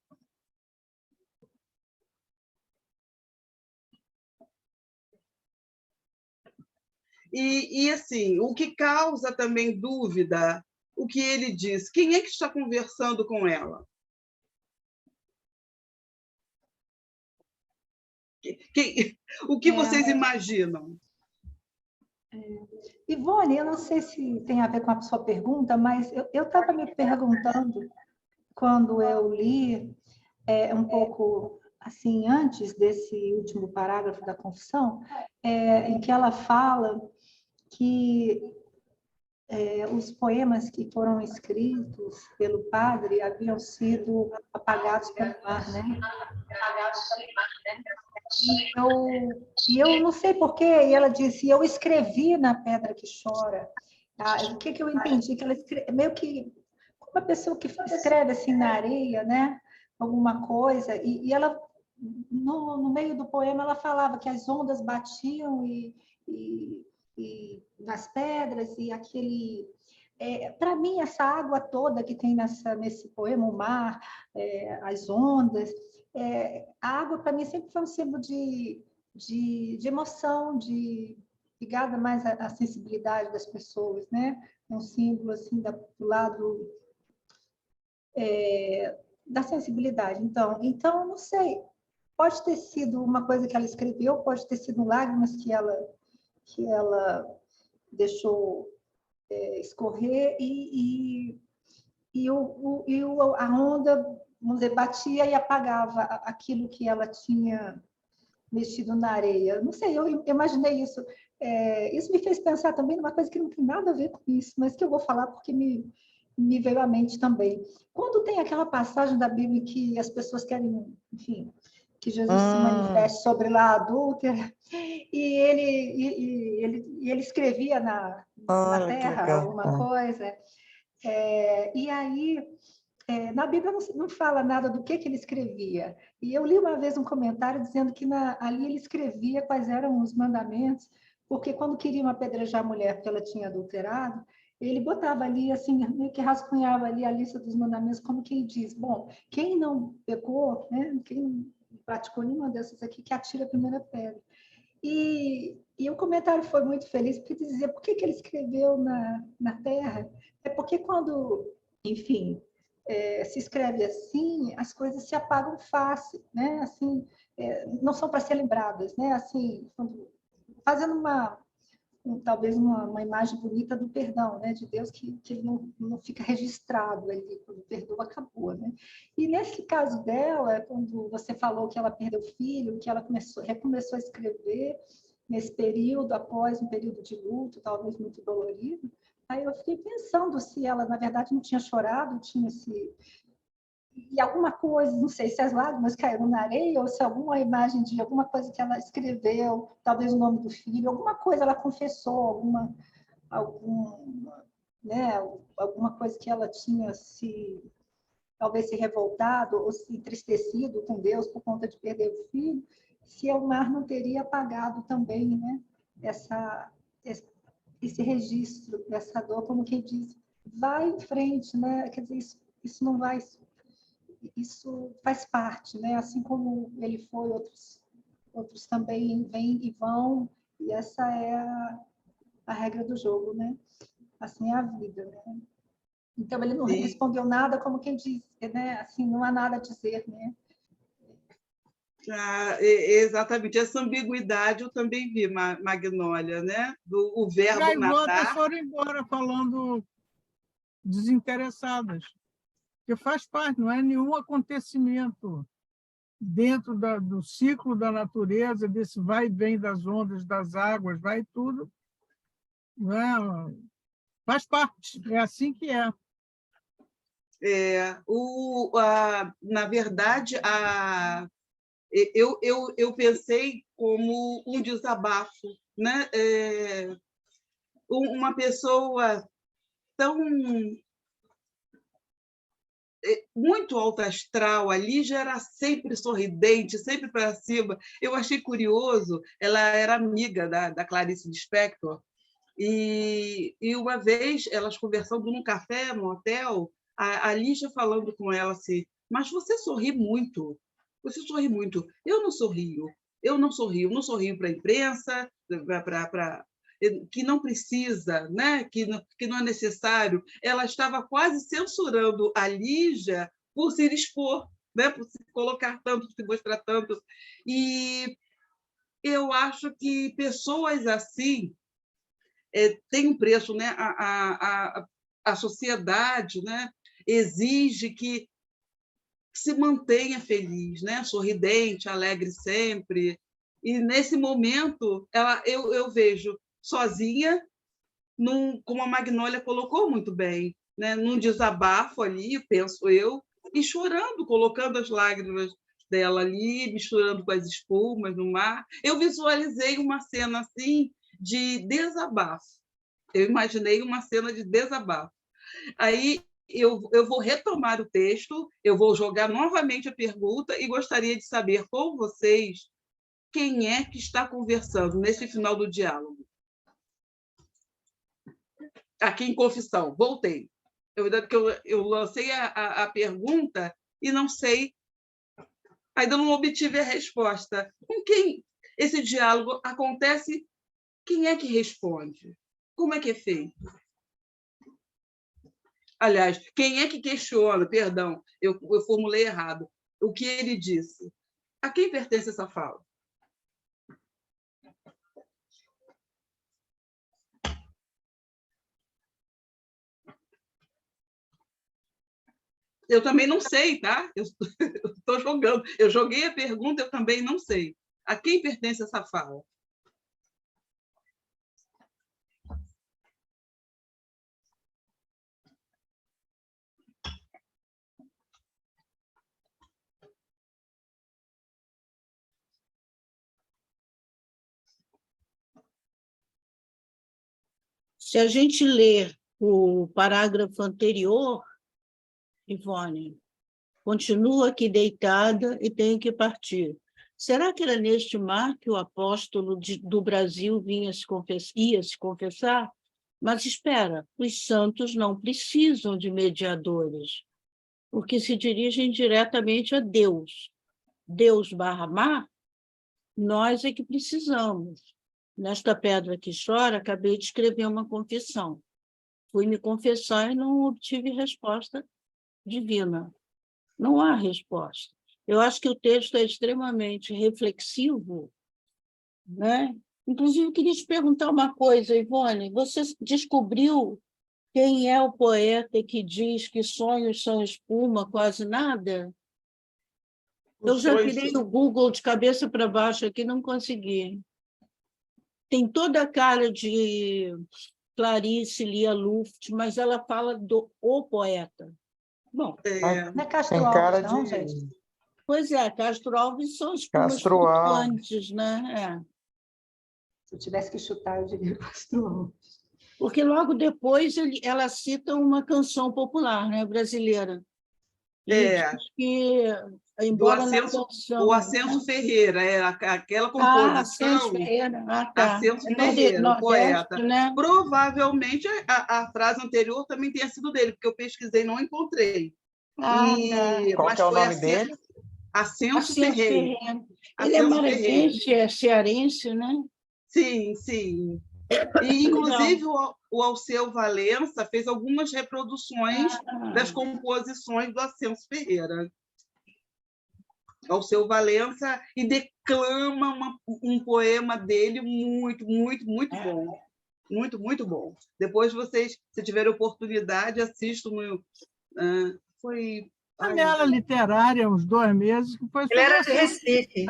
E assim, o que causa também dúvida, o que ele diz, quem é que está conversando com ela? O que vocês imaginam? Ivone, eu não sei se tem a ver com a sua pergunta, mas eu estava me perguntando, quando eu li um pouco assim, antes desse último parágrafo da confissão, em que ela fala que os poemas que foram escritos pelo padre haviam sido apagados pelo mar, né? E eu não sei porquê, e ela disse, eu escrevi na pedra que chora. O que eu entendi? Que ela meio que uma pessoa que escreve assim na areia, né? Alguma coisa, e ela, no meio do poema, ela falava que as ondas batiam e nas pedras, e aquele... para mim, essa água toda que tem nesse poema, o mar, as ondas... a água, para mim, sempre foi um símbolo de emoção, ligada mais à sensibilidade das pessoas, né? Um símbolo, assim, do lado da sensibilidade. Então, não sei, pode ter sido uma coisa que ela escreveu, pode ter sido lágrimas que ela deixou escorrer, a onda, vamos dizer, batia e apagava aquilo que ela tinha mexido na areia. Não sei, eu imaginei isso. Isso me fez pensar também numa coisa que não tem nada a ver com isso, mas que eu vou falar porque me veio à mente também. Quando tem aquela passagem da Bíblia que as pessoas querem, enfim, que Jesus se manifeste sobre lá a adúltera, e ele escrevia na terra alguma coisa, e aí na Bíblia não fala nada do que ele escrevia. E eu li uma vez um comentário dizendo que ali ele escrevia quais eram os mandamentos, porque quando queriam apedrejar a mulher porque ela tinha adulterado, ele botava ali, assim, meio que rascunhava ali a lista dos mandamentos, como quem diz, bom, quem não pecou, né, quem não praticou nenhuma dessas aqui, que atira a primeira pedra. E o comentário foi muito feliz, porque dizia, por que ele escreveu na terra? É porque quando, enfim, se escreve assim, as coisas se apagam fácil, né? Assim, não são para ser lembradas, né? Assim, fazendo talvez uma imagem bonita do perdão, né, de Deus, que ele não fica registrado ali, quando perdoa, acabou, né? E nesse caso dela, quando você falou que ela perdeu o filho, que ela recomeçou a escrever nesse período, após um período de luto, talvez muito dolorido, aí eu fiquei pensando se ela, na verdade, não tinha chorado, tinha se... E alguma coisa, não sei se as lágrimas caíram na areia ou se alguma imagem de alguma coisa que ela escreveu, talvez o nome do filho, alguma coisa ela confessou, né, alguma coisa que ela tinha talvez se revoltado ou se entristecido com Deus por conta de perder o filho, se o mar não teria apagado também, né, esse registro dessa dor, como quem diz, vai em frente, né? Quer dizer, isso não vai... Isso faz parte, né? Assim como ele foi, outros também vêm e vão, e essa é a regra do jogo, né? Assim é a vida, né? Então ele não respondeu nada, como quem diz, né? Assim, não há nada a dizer, né? Exatamente, essa ambiguidade eu também vi, Magnólia, né? O verbo Gaivotas matar. foram embora falando desinteressadas, porque faz parte, não é nenhum acontecimento dentro do ciclo da natureza, desse vai e vem das ondas, das águas, vai tudo, não é? Faz parte, é assim que é. Na verdade, eu pensei como um desabafo, né? Uma pessoa tão muito alta astral, ali já era sempre sorridente, sempre para cima. Eu achei curioso, ela era amiga da Clarice Lispector, e uma vez elas conversando num café, num hotel, a Lígia falando com ela assim, mas você sorri muito, você sorri muito. Eu não sorrio não sorrio para a imprensa, que não precisa, né? que não é necessário. Ela estava quase censurando a Lígia por se expor, né? Por se colocar tanto, por se mostrar tanto. E eu acho que pessoas assim têm um preço, né? A sociedade, né? Exige que se mantenha feliz, né? Sorridente, alegre sempre. E nesse momento, eu vejo sozinha, como a Magnólia colocou muito bem, né? Num desabafo ali, penso eu, e chorando, colocando as lágrimas dela ali, misturando com as espumas no mar. Eu visualizei uma cena assim de desabafo. Eu imaginei uma cena de desabafo. Aí eu vou retomar o texto, eu vou jogar novamente a pergunta e gostaria de saber com vocês quem é que está conversando nesse final do diálogo. Aqui em Confissão, voltei. Eu lancei a pergunta e não sei, ainda não obtive a resposta. Com quem esse diálogo acontece? Quem é que responde? Como é que é feito? Aliás, quem é que questiona? Perdão, eu formulei errado. O que ele disse? A quem pertence essa fala? Eu também não sei, tá? Eu estou jogando. Eu joguei a pergunta, eu também não sei. A quem pertence essa fala? Se a gente ler o parágrafo anterior, Ivone, continuo aqui deitada e tenho que partir. Será que era neste mar que o apóstolo do Brasil ia se confessar? Mas espera, os santos não precisam de mediadores, porque se dirigem diretamente a Deus. Deus/mar, nós é que precisamos. Nesta pedra que chora, acabei de escrever uma confissão. Fui me confessar e não obtive resposta divina. Não há resposta. Eu acho que o texto é extremamente reflexivo, né? Inclusive, eu queria te perguntar uma coisa, Ivone. Você descobriu quem é o poeta que diz que sonhos são espuma, quase nada? Eu já virei o Google de cabeça para baixo aqui, não consegui. Tem toda a cara de Clarice Lia Luft, mas ela fala do o poeta. Bom, Não é Castro Tem Alves, cara não, de gente? pois é, Castro Alves são espumas Castro Alves. flutuantes, né? Se eu tivesse que chutar, eu diria Castro Alves. Porque logo depois ela cita uma canção popular, né, brasileira. E diz que, embora na canção... O Ascenso Ferreira, aquela Ascenso composição... Ferreira, tá. Ascenso Ferreira, o poeta. Né? Provavelmente a frase anterior também tenha sido dele, porque eu pesquisei e não encontrei. Qual que é o nome dele? Ascenso Ferreira. Ele é maranhense, é cearense, né? Sim, sim. E, inclusive, o Alceu Valença fez algumas reproduções das composições do Ascenso Ferreira. Alceu Valença, e declama um poema dele muito, muito, muito bom. Muito, muito bom. Depois vocês, se tiverem oportunidade, assistam. Foi... Janela literária, uns 2 meses, que foi... Ele era de Recife,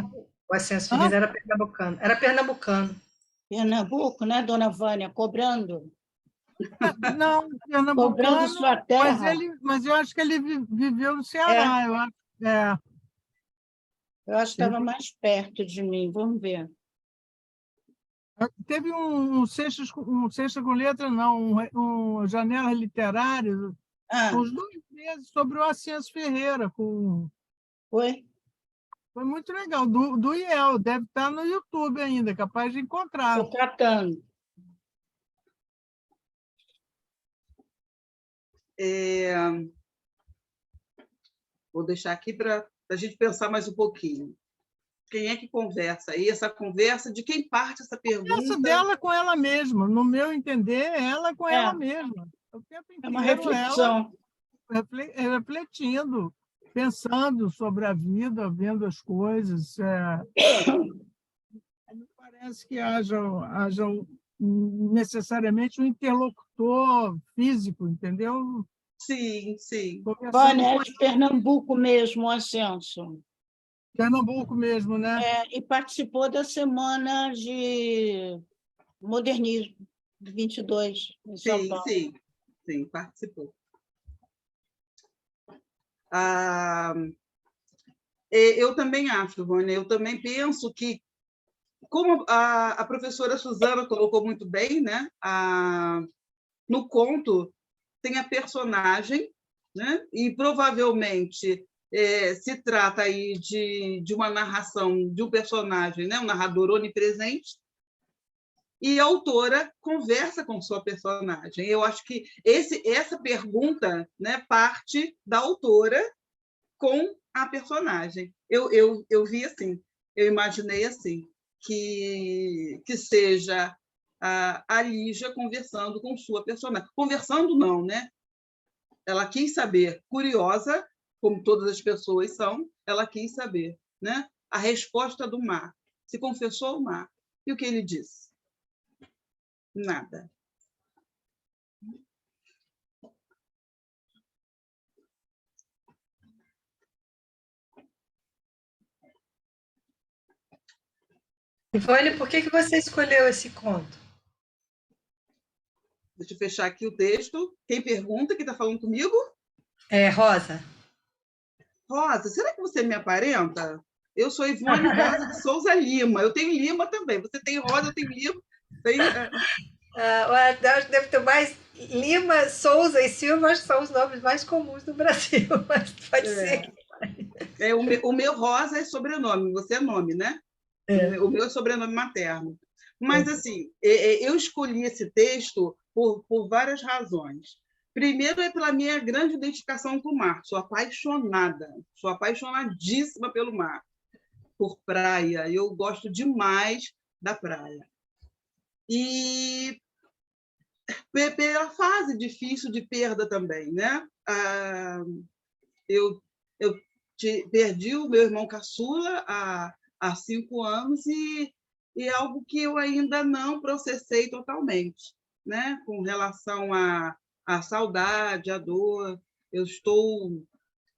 o Ascenso Ferreira era pernambucano. Era pernambucano. Pernambuco, né, dona Vânia? Cobrando. Não, pernambucano, cobrando sua terra. Mas eu acho que ele viveu no Ceará. Eu acho que estava mais perto de mim, vamos ver. Teve um Sexta com Letra, não, um Janela Literária, uns 2 meses, sobre o Ascenso Ferreira. Foi muito legal, do IEL, deve estar no YouTube ainda, capaz de encontrar. Estou tratando. Vou deixar aqui para a gente pensar mais um pouquinho. Quem é que conversa aí? Essa conversa, de quem parte essa pergunta? Essa dela com ela mesma, no meu entender, ela com ela mesma. O tempo inteiro, é uma reflexão. Ela refletindo, pensando sobre a vida, vendo as coisas. Não parece que haja necessariamente um interlocutor físico, entendeu? Sim, sim. Vânia, é de Pernambuco mesmo, o Ascenso. Pernambuco mesmo, né? E participou da Semana de Modernismo, de 22, em São Paulo. Sim, participou. Eu também acho, Vânia, eu também penso que, como a professora Suzana colocou muito bem, né? No conto tem a personagem, né? E provavelmente se trata aí de uma narração de um personagem, né? Um narrador onipresente, e a autora conversa com sua personagem. Eu acho que essa pergunta, né, parte da autora com a personagem. Eu vi assim, eu imaginei assim, que seja a Lígia conversando com sua personagem. Conversando não, né? Ela quis saber, curiosa, como todas as pessoas são, ela quis saber, né? A resposta do mar. Se confessou ao mar. E o que ele disse? Nada. Ivone, por que você escolheu esse conto? Deixa eu fechar aqui o texto. Quem pergunta, quem está falando comigo? Rosa. Rosa, será que você me aparenta? Eu sou Ivone Rosa de Souza Lima. Eu tenho Lima também. Você tem Rosa, eu tenho Lima. Acho que deve ter mais. Lima, Souza e Silva acho que são os nomes mais comuns no Brasil, mas pode ser. O meu Rosa é sobrenome, você é nome, né? O meu é sobrenome materno. Mas, assim, eu escolhi esse texto por várias razões. Primeiro, é pela minha grande identificação com o mar. Sou apaixonada, sou apaixonadíssima pelo mar, por praia. Eu gosto demais da praia. E pela fase difícil de perda também, né? Eu perdi o meu irmão caçula há 5 anos e é algo que eu ainda não processei totalmente, né? Com relação à saudade, à dor.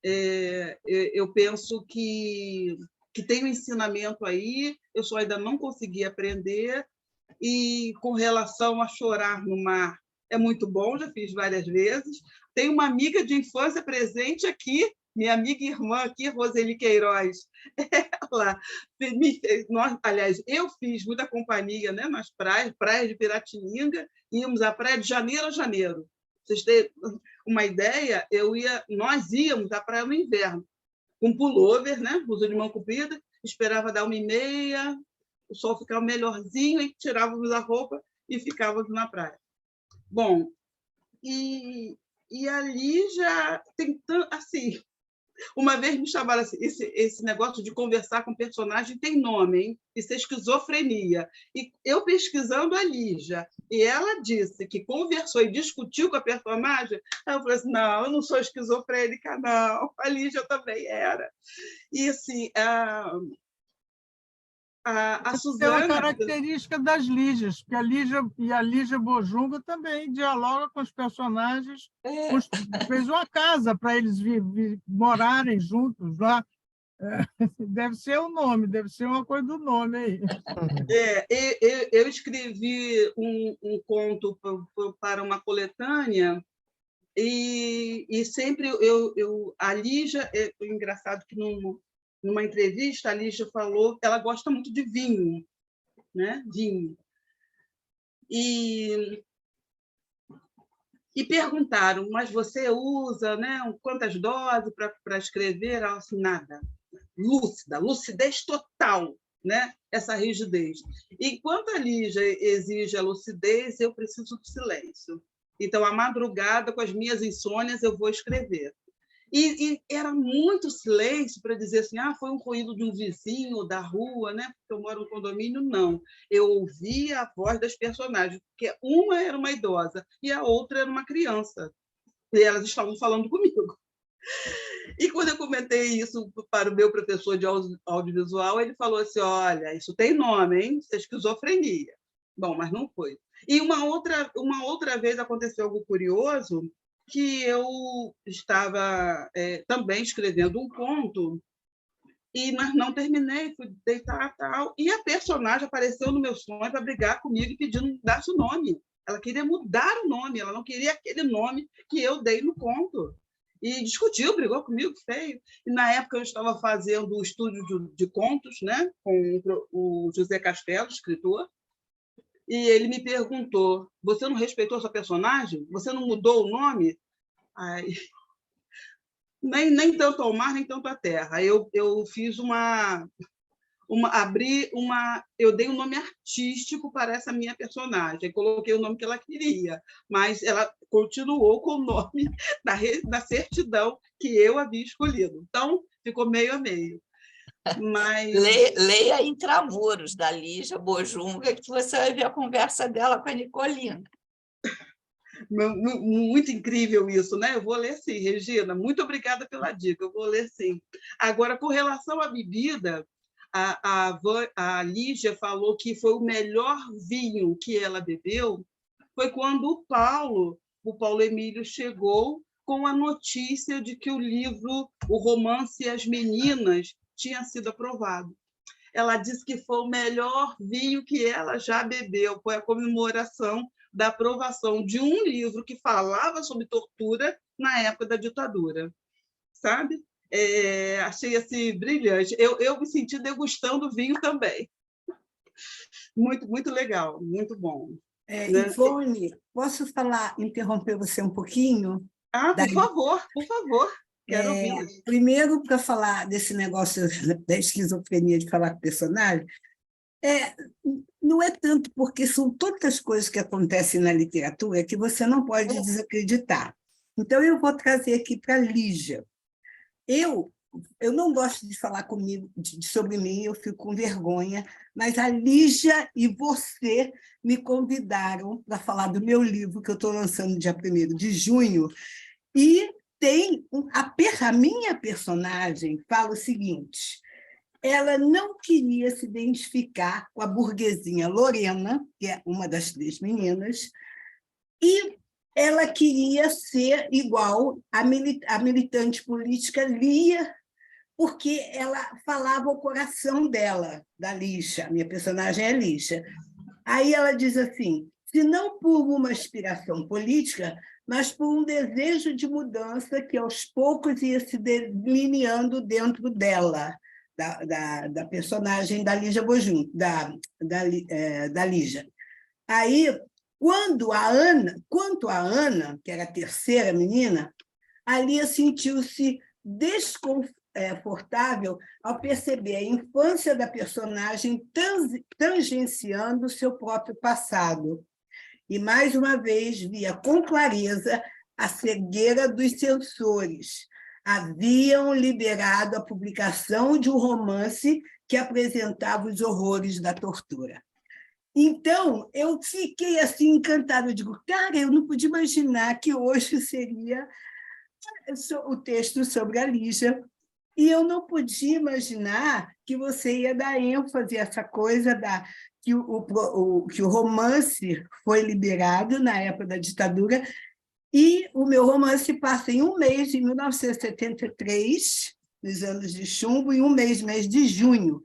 Eu penso que tem um ensinamento aí, eu só ainda não consegui aprender. E com relação a chorar no mar, é muito bom, já fiz várias vezes. Tem uma amiga de infância presente aqui, minha amiga e irmã aqui, Roseli Queiroz. Ela aliás, eu fiz muita companhia, né, nas praias de Piratininga, íamos à praia de janeiro a janeiro. Vocês terem uma ideia, nós íamos à praia no inverno, com pullover, né, blusa de mão comprida, esperava dar 1h30, o sol ficava melhorzinho, e tirávamos a roupa e ficávamos na praia. Bom, e ali já tem tanto... Assim, uma vez me chamaram assim, esse negócio de conversar com personagem tem nome, hein? Isso é esquizofrenia. E eu pesquisando a Lígia, e ela disse que conversou e discutiu com a personagem, aí eu falei assim, não, eu não sou esquizofrênica, não. A Lígia também era. E, assim... A Suzana... Pela característica das Lígias, porque a Lígia Bojunga também dialoga com os personagens, fez uma casa para eles morarem juntos lá. Deve ser o nome, deve ser uma coisa do nome aí. Eu escrevi um conto para uma coletânea e sempre a Lígia, é engraçado que numa entrevista, a Lígia falou que ela gosta muito de vinho, né? Vinho. E perguntaram, mas você usa, né, quantas doses para escrever? Ela assim, nada. Lúcida, lucidez total, né? Essa rigidez. Enquanto a Lígia exige a lucidez, eu preciso do silêncio. Então, à madrugada, com as minhas insônias, eu vou escrever. E era muito silêncio para dizer assim, foi um ruído de um vizinho da rua, né? Porque eu moro no condomínio, não. Eu ouvia a voz das personagens, porque uma era uma idosa e a outra era uma criança. E elas estavam falando comigo. E quando eu comentei isso para o meu professor de audiovisual, ele falou assim, olha, isso tem nome, hein? Isso é esquizofrenia. Bom, mas não foi. E uma outra vez aconteceu algo curioso, que eu estava também escrevendo um conto e não terminei, fui deitar tal, e a personagem apareceu no meu sonho para brigar comigo e pedindo que mudasse o nome. Ela queria mudar o nome, ela não queria aquele nome que eu dei no conto. E discutiu, brigou comigo, feio. E na época eu estava fazendo o estúdio de contos, né, com o José Castelo, escritor, e ele me perguntou, você não respeitou a sua personagem? Você não mudou o nome? Ai, nem tanto ao mar, nem tanto à terra. Eu fiz eu dei um nome artístico para essa minha personagem, coloquei o nome que ela queria, mas ela continuou com o nome da certidão que eu havia escolhido. Então, ficou meio a meio. Mas... Leia Intramuros, da Lígia Bojunga, que você vai ver a conversa dela com a Nicolina. Muito incrível isso, né? Eu vou ler sim, Regina. Muito obrigada pela dica, eu vou ler sim. Agora, com relação à bebida, a Lígia falou que foi o melhor vinho que ela bebeu foi quando o Paulo Emílio chegou com a notícia de que o livro, o romance As Meninas, tinha sido aprovado. Ela disse que foi o melhor vinho que ela já bebeu, foi a comemoração da aprovação de um livro que falava sobre tortura na época da ditadura, sabe? Achei assim brilhante. Eu me senti degustando vinho também. Muito, muito legal, muito bom. né? Ivone, posso interromper você um pouquinho? Por favor, quero ouvir. Primeiro, para falar desse negócio da esquizofrenia de falar com o personagem, não é tanto porque são tantas coisas que acontecem na literatura que você não pode desacreditar. Então, eu vou trazer aqui para a Lígia. Eu não gosto de falar sobre mim, eu fico com vergonha, mas a Lígia e você me convidaram para falar do meu livro, que eu estou lançando dia 1º de junho, e a minha personagem fala o seguinte: ela não queria se identificar com a burguesinha Lorena, que é uma das 3 meninas, e ela queria ser igual à militante política Lia, porque ela falava o coração dela, da Lígia. Minha personagem é Lígia. Aí ela diz assim: se não por uma aspiração política, mas por um desejo de mudança que aos poucos ia se delineando dentro dela, da personagem da Lígia Bojum, da Lígia. Aí, quanto a Ana, que era a terceira menina, a Lia sentiu-se desconfortável ao perceber a infância da personagem tangenciando seu próprio passado. E, mais uma vez, via com clareza a cegueira dos censores. Haviam liberado a publicação de um romance que apresentava os horrores da tortura. Então, eu fiquei assim encantada. Eu digo, cara, eu não podia imaginar que hoje seria o texto sobre a Lígia. E eu não podia imaginar que você ia dar ênfase a essa coisa que o romance foi liberado na época da ditadura, e o meu romance passa em um mês, em 1973, nos anos de chumbo, e um mês de junho.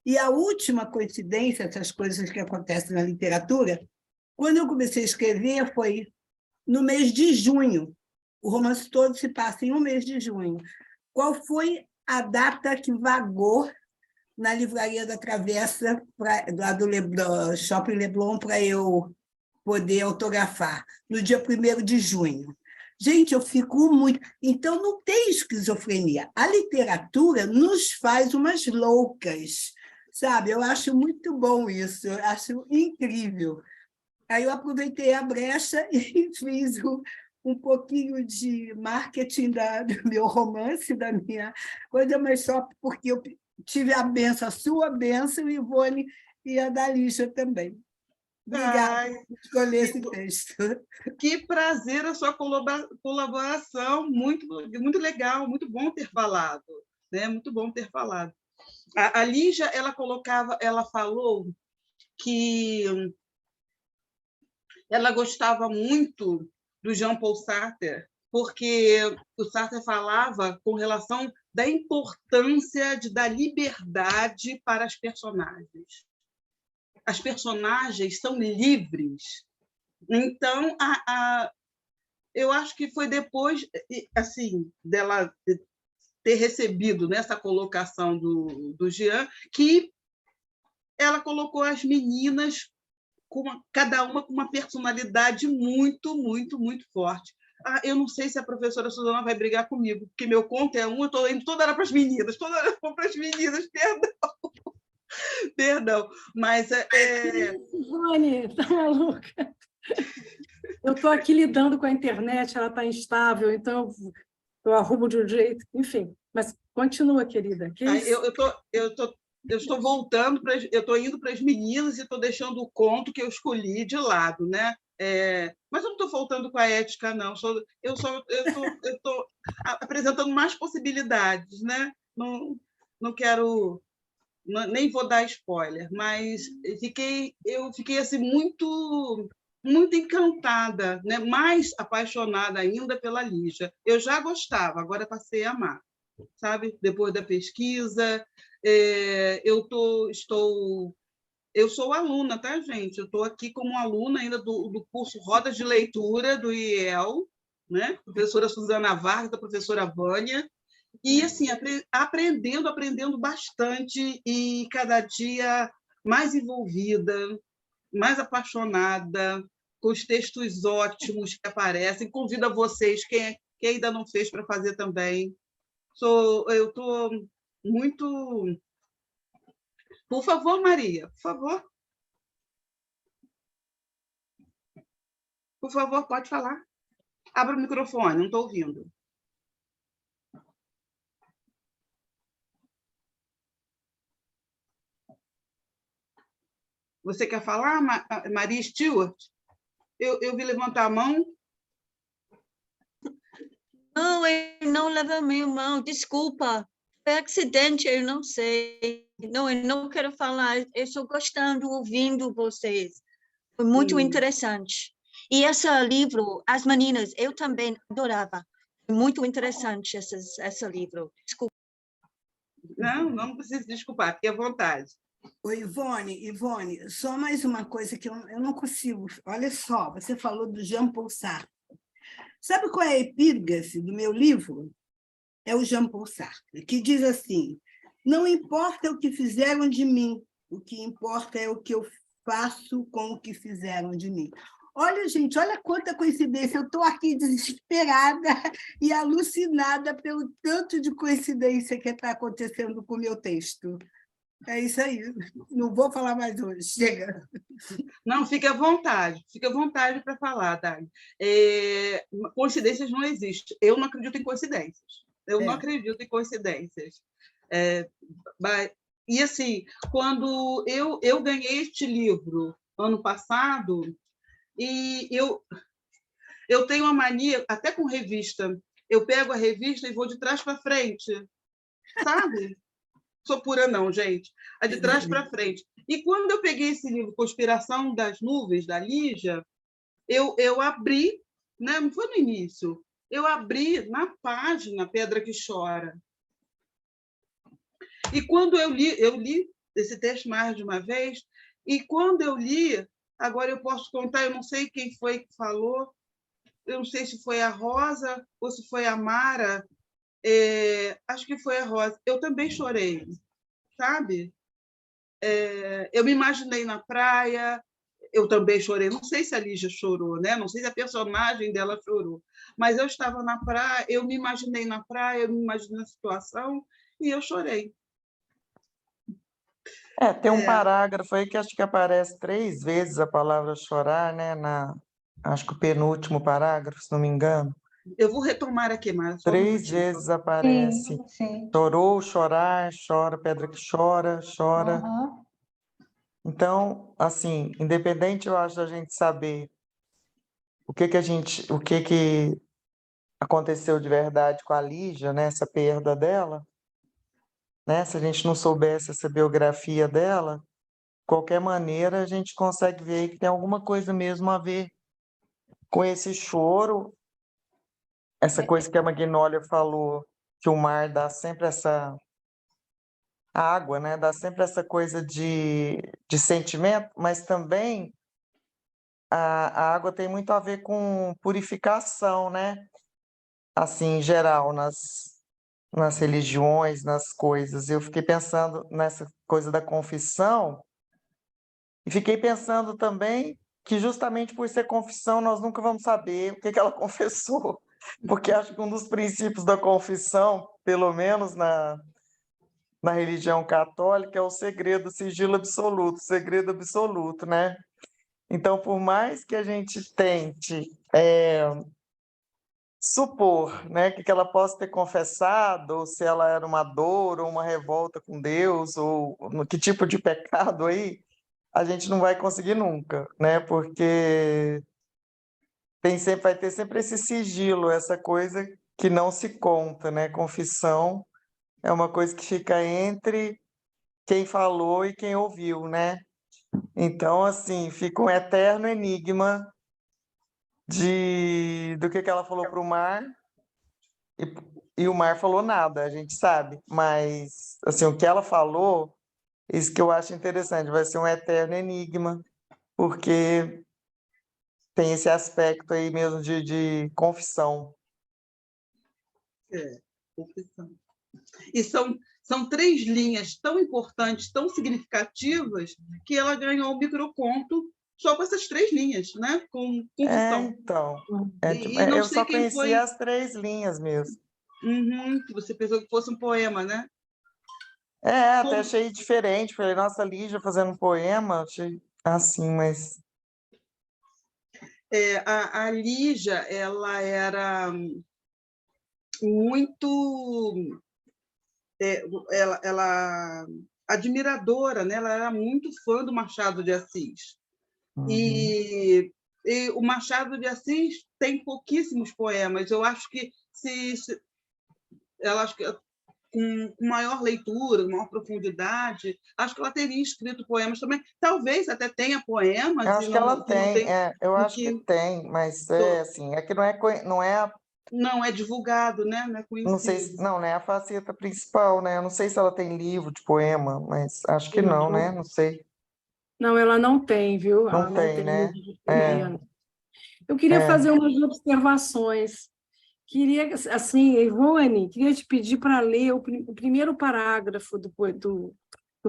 E a última coincidência, essas coisas que acontecem na literatura, quando eu comecei a escrever, foi no mês de junho. O romance todo se passa em um mês de junho. Qual foi a data que vagou na Livraria da Travessa, lá do Shopping Leblon, para eu poder autografar? No dia 1º de junho. Gente, eu fico muito... Então, não tem esquizofrenia. A literatura nos faz umas loucas, sabe? Eu acho muito bom isso, eu acho incrível. Aí eu aproveitei a brecha e fiz um pouquinho de marketing do meu romance, da minha coisa, mas só porque eu tive a sua bênção, Ivone, e a da Lígia também. Obrigada por escolher esse texto. Que prazer a sua colaboração, muito, muito legal, muito bom ter falado, né? Muito bom ter falado. A Lígia, ela falou que ela gostava muito do Jean-Paul Sartre, porque o Sartre falava com relação da importância de dar liberdade para as personagens. As personagens são livres. Então, eu acho que foi depois assim, dela ter recebido nessa colocação do Jean, que ela colocou as meninas, cada uma com uma personalidade muito, muito, muito forte. Eu não sei se a professora Suzana vai brigar comigo, porque meu conto é eu estou indo toda hora para as meninas, perdão, mas... Ivone, tá maluca? Eu estou aqui lidando com a internet, ela está instável, então eu arrumo de um jeito, enfim. Mas continua, querida. Eu estou voltando, eu estou indo para as meninas e estou deixando o conto que eu escolhi de lado, né? Mas eu não estou faltando com a ética, não. Eu estou apresentando mais possibilidades, né? Não quero, nem vou dar spoiler, mas eu fiquei assim muito encantada, né? Mais apaixonada ainda pela Lígia. Eu já gostava, agora passei a amar, sabe? Depois da pesquisa, eu sou aluna, tá, gente? Eu estou aqui como aluna ainda do curso Rodas de Leitura do IEL, né? Professora Suzana Vargas, da professora Vânia, e assim, aprendendo bastante e cada dia mais envolvida, mais apaixonada, com os textos ótimos que aparecem. Convido a vocês, quem ainda não fez, para fazer também. Eu estou muito... Por favor, Maria, por favor. Por favor, pode falar. Abra o microfone, não estou ouvindo. Você quer falar, Maria Stewart? Eu vi levantar a mão. Não, eu não levei a mão, desculpa. Foi acidente, eu não sei. Não, eu não quero falar. Eu estou gostando, ouvindo vocês. Foi muito interessante. E esse livro, As Meninas, eu também adorava. Foi muito interessante esse livro. Desculpa. Não precisa se desculpar, fique à vontade. Oi, Ivone, só mais uma coisa que eu não consigo. Olha só, você falou do Jean-Paul Sartre. Sabe qual é a epígrafe do meu livro? É o Jean-Paul Sartre, que diz assim: não importa o que fizeram de mim, o que importa é o que eu faço com o que fizeram de mim. Olha, gente, olha quanta coincidência. Eu estou aqui desesperada e alucinada pelo tanto de coincidência que está acontecendo com o meu texto. É isso aí. Não vou falar mais hoje. Chega. Não, fique à vontade para falar, Dani. Coincidências não existem. Eu não acredito em coincidências. Não acredito em coincidências. E, assim, quando eu ganhei este livro ano passado, e eu tenho uma mania, até com revista, eu pego a revista e vou de trás para frente, sabe? Sou pura não, gente. É de trás para frente. E quando eu peguei esse livro, Conspiração das Nuvens, da Lígia, eu abri, né? Não foi no início, eu abri na página Pedra que Chora. E quando eu li esse texto mais de uma vez, e quando eu li, agora eu posso contar, eu não sei quem foi que falou, eu não sei se foi a Rosa ou se foi a Mara, acho que foi a Rosa. Eu também chorei, sabe? Eu me imaginei na praia, eu também chorei. Não sei se a Lígia chorou, né? Não sei se a personagem dela chorou, mas eu estava na praia, eu me imaginei na praia, eu me imaginei na situação e eu chorei. Tem um parágrafo aí que acho que aparece 3 vezes a palavra chorar, né? Acho que o penúltimo parágrafo, se não me engano. Eu vou retomar aqui, Mara. 3 vezes aparece. Sim. Chorou, chorar, chora, pedra que chora, chora. Uhum. Então, assim, independente, eu acho, da gente saber o que aconteceu de verdade com a Lígia, né? Essa perda dela, né? Se a gente não soubesse essa biografia dela, de qualquer maneira, a gente consegue ver aí que tem alguma coisa mesmo a ver com esse choro, essa coisa que a Magnólia falou, que o mar dá sempre essa água, né? Dá sempre essa coisa de sentimento, mas também a água tem muito a ver com purificação, né? Assim, em geral, nas religiões, nas coisas. Eu fiquei pensando nessa coisa da confissão e fiquei pensando também que justamente por ser confissão nós nunca vamos saber o que ela confessou, porque acho que um dos princípios da confissão, pelo menos na religião católica, é o segredo, o sigilo absoluto, o segredo absoluto, né? Então, por mais que a gente tente supor, né, que ela possa ter confessado, ou se ela era uma dor, ou uma revolta com Deus, ou no que tipo de pecado aí, a gente não vai conseguir nunca, né? Porque vai ter sempre esse sigilo, essa coisa que não se conta, né? Confissão é uma coisa que fica entre quem falou e quem ouviu, né? Então, assim, fica um eterno enigma do que ela falou para o mar, e o mar falou nada, a gente sabe, mas assim, o que ela falou, isso que eu acho interessante, vai ser um eterno enigma, porque tem esse aspecto aí mesmo de confissão. Confissão. E são 3 linhas tão importantes, tão significativas, que ela ganhou o microconto só com essas 3 linhas, né? Com então. não Eu sei só quem conhecia foi. as 3 linhas mesmo. Que você pensou que fosse um poema, né? Até achei diferente. Falei, nossa, Lígia fazendo um poema, achei assim, mas. A Lígia, ela era muito ela admiradora, né? Ela era muito fã do Machado de Assis. E o Machado de Assis tem pouquíssimos poemas. Eu acho que ela acho que com maior leitura, maior profundidade, acho que ela teria escrito poemas também. Talvez até tenha poemas. Eu acho que ela tem, eu acho que tem, mas assim, é que não é divulgado, né? Não é conhecido. Não sei, não é a faceta principal, né? Eu não sei se ela tem livro de poema, mas acho que não, né? Não sei. Não, ela não tem, viu? Não Ela não tem, tem né? livro de poesia. Eu queria fazer umas observações. Queria, assim, Ivone, queria te pedir para ler o primeiro parágrafo do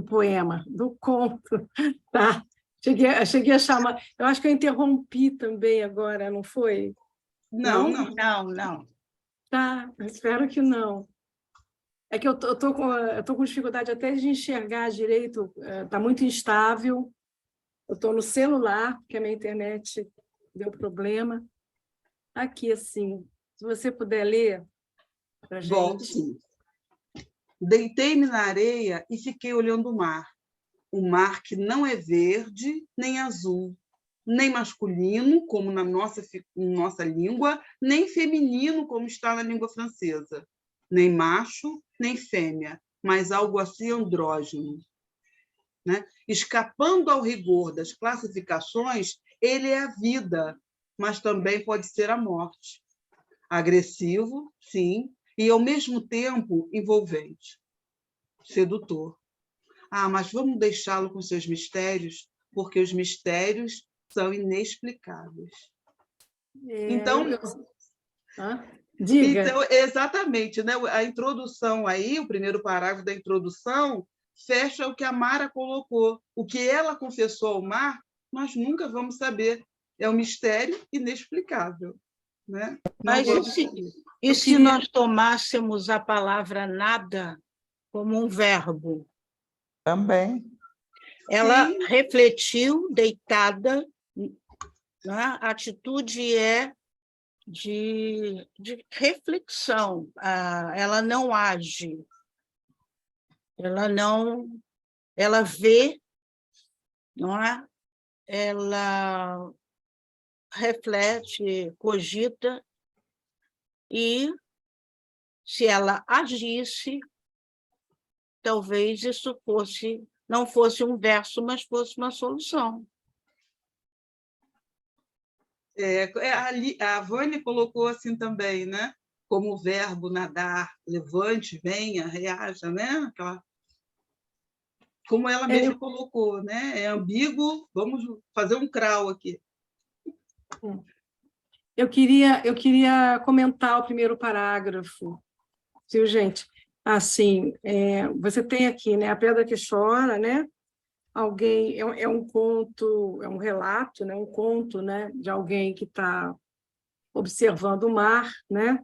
poema, do conto, tá? Cheguei a chamar. Eu acho que eu interrompi também agora, não foi? Não. Tá, espero que não. É que eu tô com dificuldade até de enxergar direito, está muito instável. Eu estou no celular, porque a minha internet deu problema. Aqui, assim, se você puder ler para a gente. Volto, sim. Deitei-me na areia e fiquei olhando o mar que não é verde nem azul, nem masculino, como na nossa língua, nem feminino, como está na língua francesa, nem macho, nem fêmea, mas algo assim andrógeno. Né? Escapando ao rigor das classificações, ele é a vida, mas também pode ser a morte. Agressivo, sim, e ao mesmo tempo envolvente. Sedutor. Mas vamos deixá-lo com seus mistérios, porque os mistérios são inexplicáveis. Então, diga. Então, exatamente, né? A introdução aí, o primeiro parágrafo da introdução, fecha o que a Mara colocou. O que ela confessou ao mar, nós nunca vamos saber. É um mistério inexplicável. Né? Mas e se nós tomássemos a palavra nada como um verbo? Também. Ela refletiu, deitada, né? A atitude é de reflexão, ela não age, ela vê, não é? Ela reflete, cogita, e se ela agisse, talvez isso não fosse um verso, mas fosse uma solução. A Vânia colocou assim também, né? Como o verbo nadar, levante, venha, reaja, né? Como ela mesma colocou, né? É ambíguo, vamos fazer um crawl aqui. Eu queria comentar o primeiro parágrafo, viu, gente? Assim, você tem aqui, né, a pedra que chora, né? Alguém é um conto, é um relato, né? Um conto, né? De alguém que está observando o mar, né?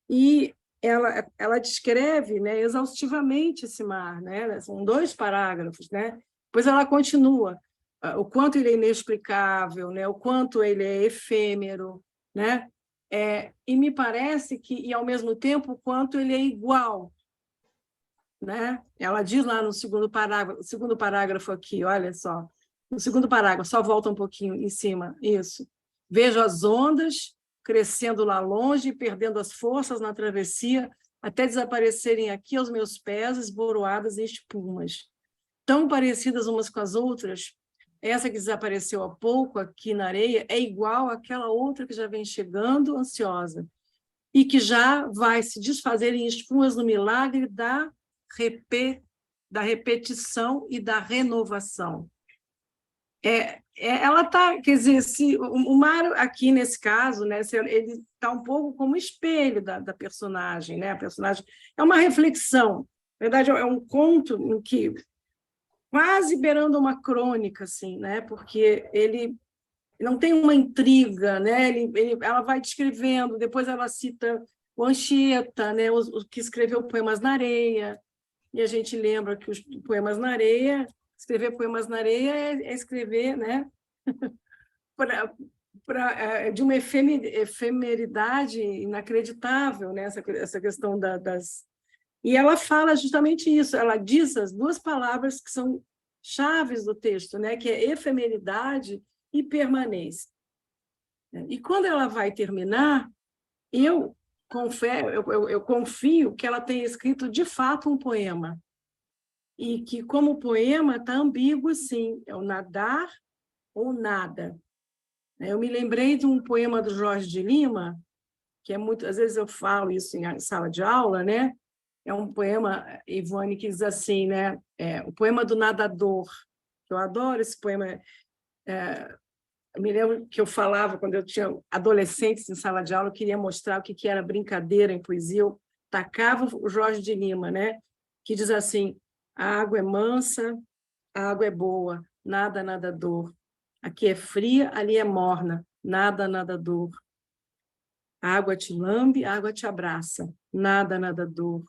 E ela descreve, né, exaustivamente esse mar, né? São 2 parágrafos, né? Depois ela continua o quanto ele é inexplicável, né? O quanto ele é efêmero, né? E me parece que, ao mesmo tempo, o quanto ele é igual, né? Ela diz lá no segundo parágrafo aqui, olha só, no segundo parágrafo, só volta um pouquinho em cima, isso. Vejo as ondas crescendo lá longe e perdendo as forças na travessia, até desaparecerem aqui aos meus pés, esboroadas em espumas. Tão parecidas umas com as outras, essa que desapareceu há pouco aqui na areia é igual àquela outra que já vem chegando ansiosa e que já vai se desfazer em espumas no milagre da repetição e da renovação. Ela está, quer dizer, o mar aqui nesse caso, né, ele está um pouco como espelho da personagem, né? A personagem é uma reflexão, na verdade é um conto em que quase beirando uma crônica, assim, né? Porque ele não tem uma intriga, né? Ela vai descrevendo, depois ela cita o Anchieta, né? O que escreveu Poemas na Areia, e a gente lembra que os Poemas na Areia, escrever Poemas na Areia é escrever, né? De uma efemeridade inacreditável, né? Essa questão das... E ela fala justamente isso, ela diz as duas palavras que são chaves do texto, né? Que é efemeridade e permanência. E quando ela vai terminar, eu confio que ela tenha escrito, de fato, um poema. E que, como poema, está ambíguo, sim, é o nadar ou nada. Eu me lembrei de um poema do Jorge de Lima, que às vezes eu falo isso em sala de aula, né? É um poema, Ivone, que diz assim, né? O poema do nadador. Eu adoro esse poema. Eu me lembro que eu falava, quando eu tinha adolescentes em sala de aula, eu queria mostrar o que era brincadeira em poesia. Eu tacava o Jorge de Lima, né? Que diz assim: a água é mansa, a água é boa, nada, nada dor. Aqui é fria, ali é morna, nada, nada dor. A água te lambe, a água te abraça, nada, nada dor.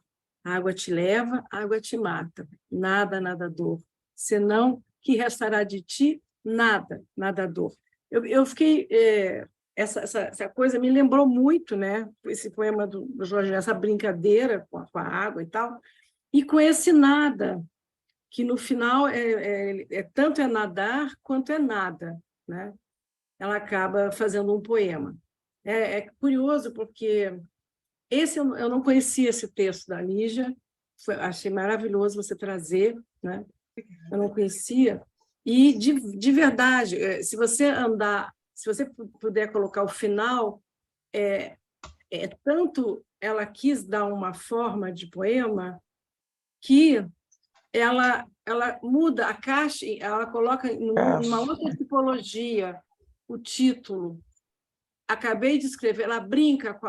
A água te leva, a água te mata, nada, nada dor. Senão, que restará de ti? Nada, nada dor. Eu fiquei... essa coisa me lembrou muito, né? Esse poema do Jorge, essa brincadeira com a água e tal, e com esse nada, que no final tanto é nadar quanto é nada, né? Ela acaba fazendo um poema. É curioso, porque eu não conhecia esse texto da Lígia, achei maravilhoso você trazer, né? Eu não conhecia, e de verdade, se você puder colocar o final, tanto ela quis dar uma forma de poema que ela muda a caixa, ela coloca numa outra tipologia o título. Acabei de escrever, ela brinca com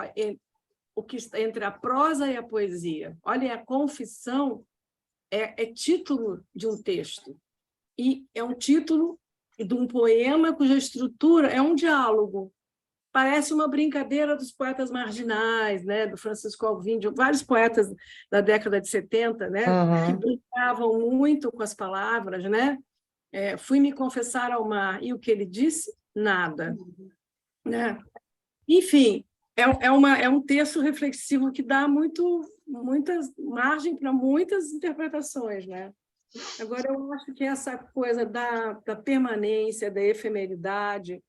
o que está entre a prosa e a poesia. Olha, a confissão é título de um texto, e é um título de um poema cuja estrutura é um diálogo. Parece uma brincadeira dos poetas marginais, né? Do Francisco Alvim, de vários poetas da década de 70, né? Que brincavam muito com as palavras, né? Fui me confessar ao mar, e o que ele disse? Nada. Né? Enfim, é um texto reflexivo que dá muita margem para muitas interpretações, né? Agora, eu acho que essa coisa da permanência, da efemeridade,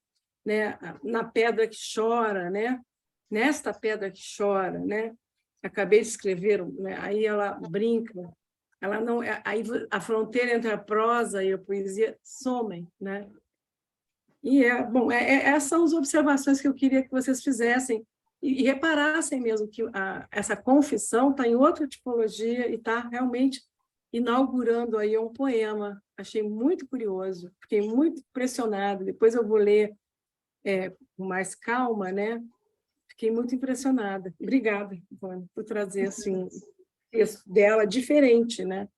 né? Na pedra que chora, né? Nesta pedra que chora, né? Acabei de escrever, né? Aí ela brinca, ela não, aí a fronteira entre a prosa e a poesia somem, né? E essas são as observações que eu queria que vocês fizessem e reparassem mesmo que essa confissão está em outra tipologia e está realmente inaugurando aí um poema. Achei muito curioso, fiquei muito impressionada. Depois eu vou ler com mais calma, né? Fiquei muito impressionada. Obrigada, Ivone, por trazer assim, um texto dela diferente, né?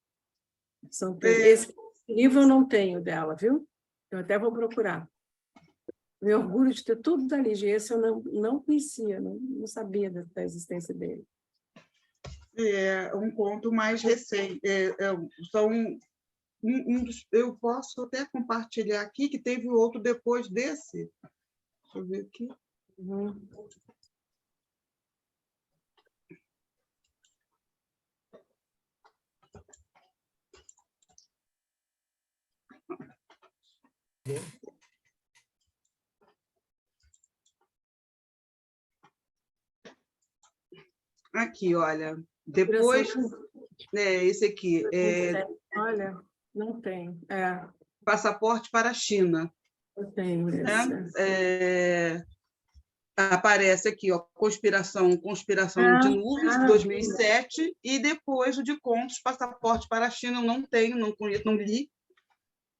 Esse livro eu não tenho dela, viu? Eu até vou procurar. Me orgulho de ter tudo da Lígia. Esse eu não conhecia, não sabia da existência dele. É um conto mais recente. Eu posso até compartilhar aqui, que teve outro depois desse. Deixa eu ver aqui. Aqui, olha, depois, esse aqui, olha, não tem. Passaporte para a China. Eu tenho esse. Aparece aqui, ó, Conspiração de Nuvens, 2007, e depois o de contos, Passaporte para a China, eu não tenho, não conheço, não li.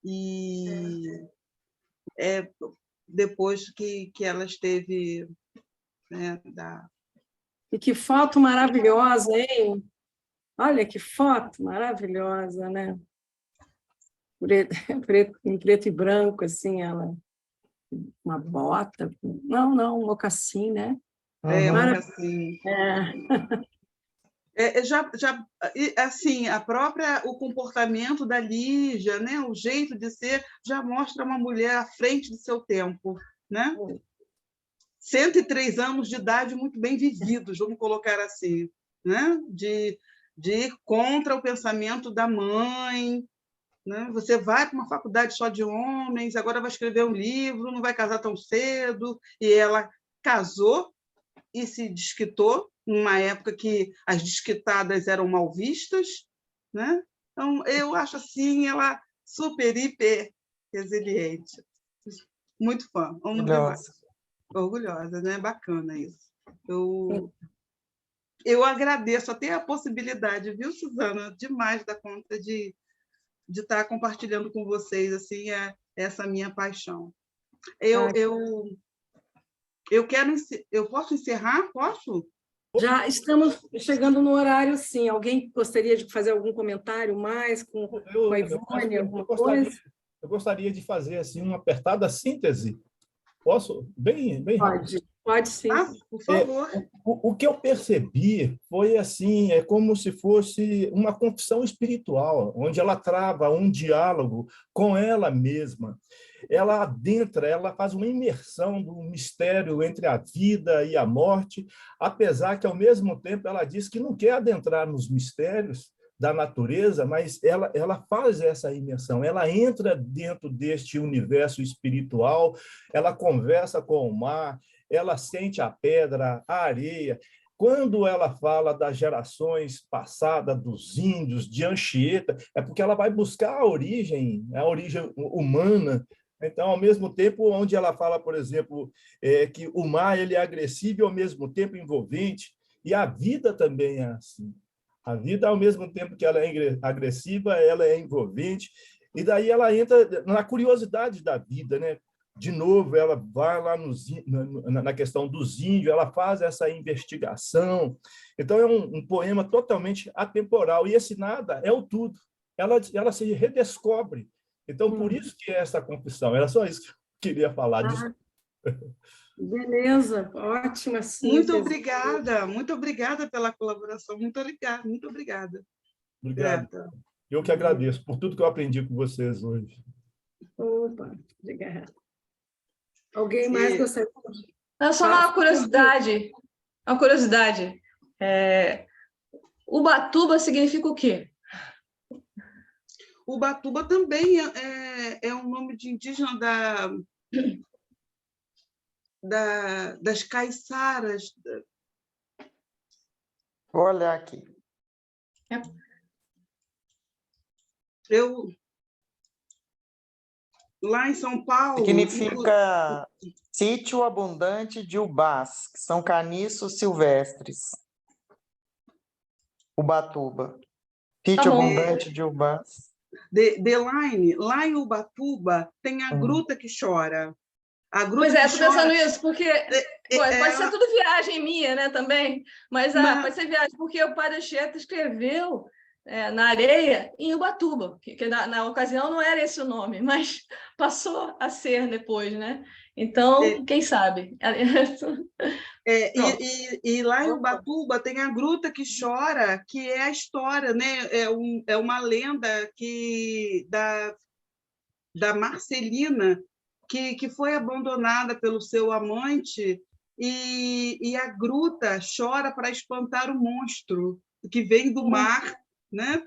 E depois que ela esteve... Né, E que foto maravilhosa, hein? Olha que foto maravilhosa, né? em preto e branco, assim, ela, uma bota, não, um mocassim, né? Mas assim, É, assim, o comportamento da Lígia, né? O jeito de ser, já mostra uma mulher à frente do seu tempo, né? 103 anos de idade muito bem vividos, vamos colocar assim, né? De ir contra o pensamento da mãe, né? Você vai para uma faculdade só de homens, agora vai escrever um livro, não vai casar tão cedo, e ela casou e se desquitou, numa época que as desquitadas eram mal vistas, né? Então, eu acho assim, ela super, hiper resiliente. Muito fã, amo demais. Orgulhosa, né? Bacana isso. Eu agradeço até a possibilidade, viu, Suzana? Demais da conta de estar compartilhando com vocês assim essa minha paixão. Eu posso encerrar? Posso? já estamos chegando no horário, sim. Alguém gostaria de fazer algum comentário mais com a Ivone, alguma coisa? Eu gostaria de fazer assim, uma apertada síntese. Posso? Bem rápido. Pode sim. Por favor. O que eu percebi foi assim, é como se fosse uma confissão espiritual, onde ela trava um diálogo com ela mesma. Ela adentra, ela faz uma imersão do mistério entre a vida e a morte, apesar que, ao mesmo tempo, ela diz que não quer adentrar nos mistérios da natureza, mas ela faz essa imersão, ela entra dentro deste universo espiritual, ela conversa com o mar, ela sente a pedra, a areia. Quando ela fala das gerações passadas, dos índios, de Anchieta, é porque ela vai buscar a origem humana. Então, ao mesmo tempo, onde ela fala, por exemplo, que o mar ele é agressivo e, ao mesmo tempo, envolvente, e a vida também é assim. A vida, ao mesmo tempo que ela é agressiva, ela é envolvente, e daí ela entra na curiosidade da vida, né? De novo, ela vai lá na questão dos índios, ela faz essa investigação. Então, é um poema totalmente atemporal, e esse nada é o tudo. Ela se redescobre. Então, por isso que é essa confissão. Era só isso que eu queria falar. Beleza, ótima síntese. Muito obrigada pela colaboração. Muito obrigada. Obrigado. Eu que agradeço por tudo que eu aprendi com vocês hoje. Opa, obrigada. Alguém mais gostaria? Não, só uma curiosidade. Uma curiosidade. Ubatuba significa o quê? Ubatuba também é um nome de indígena das caiçaras. Vou olhar aqui. Lá em São Paulo... Significa sítio abundante de ubás, que são caniços silvestres. Ubatuba. Sítio abundante de ubás. Delaine, lá em Ubatuba tem a gruta que chora. Pois é, estou pensando isso, porque pode ser tudo viagem minha, né, também, mas pode ser viagem, porque o Padre Anchieta escreveu na areia em Ubatuba, que na ocasião não era esse o nome, mas passou a ser depois, né? Então, quem sabe? E lá em Ubatuba tem a gruta que chora, que é a história, né? É uma lenda da Marcelina, que foi abandonada pelo seu amante, e a gruta chora para espantar o monstro que vem do mar, né?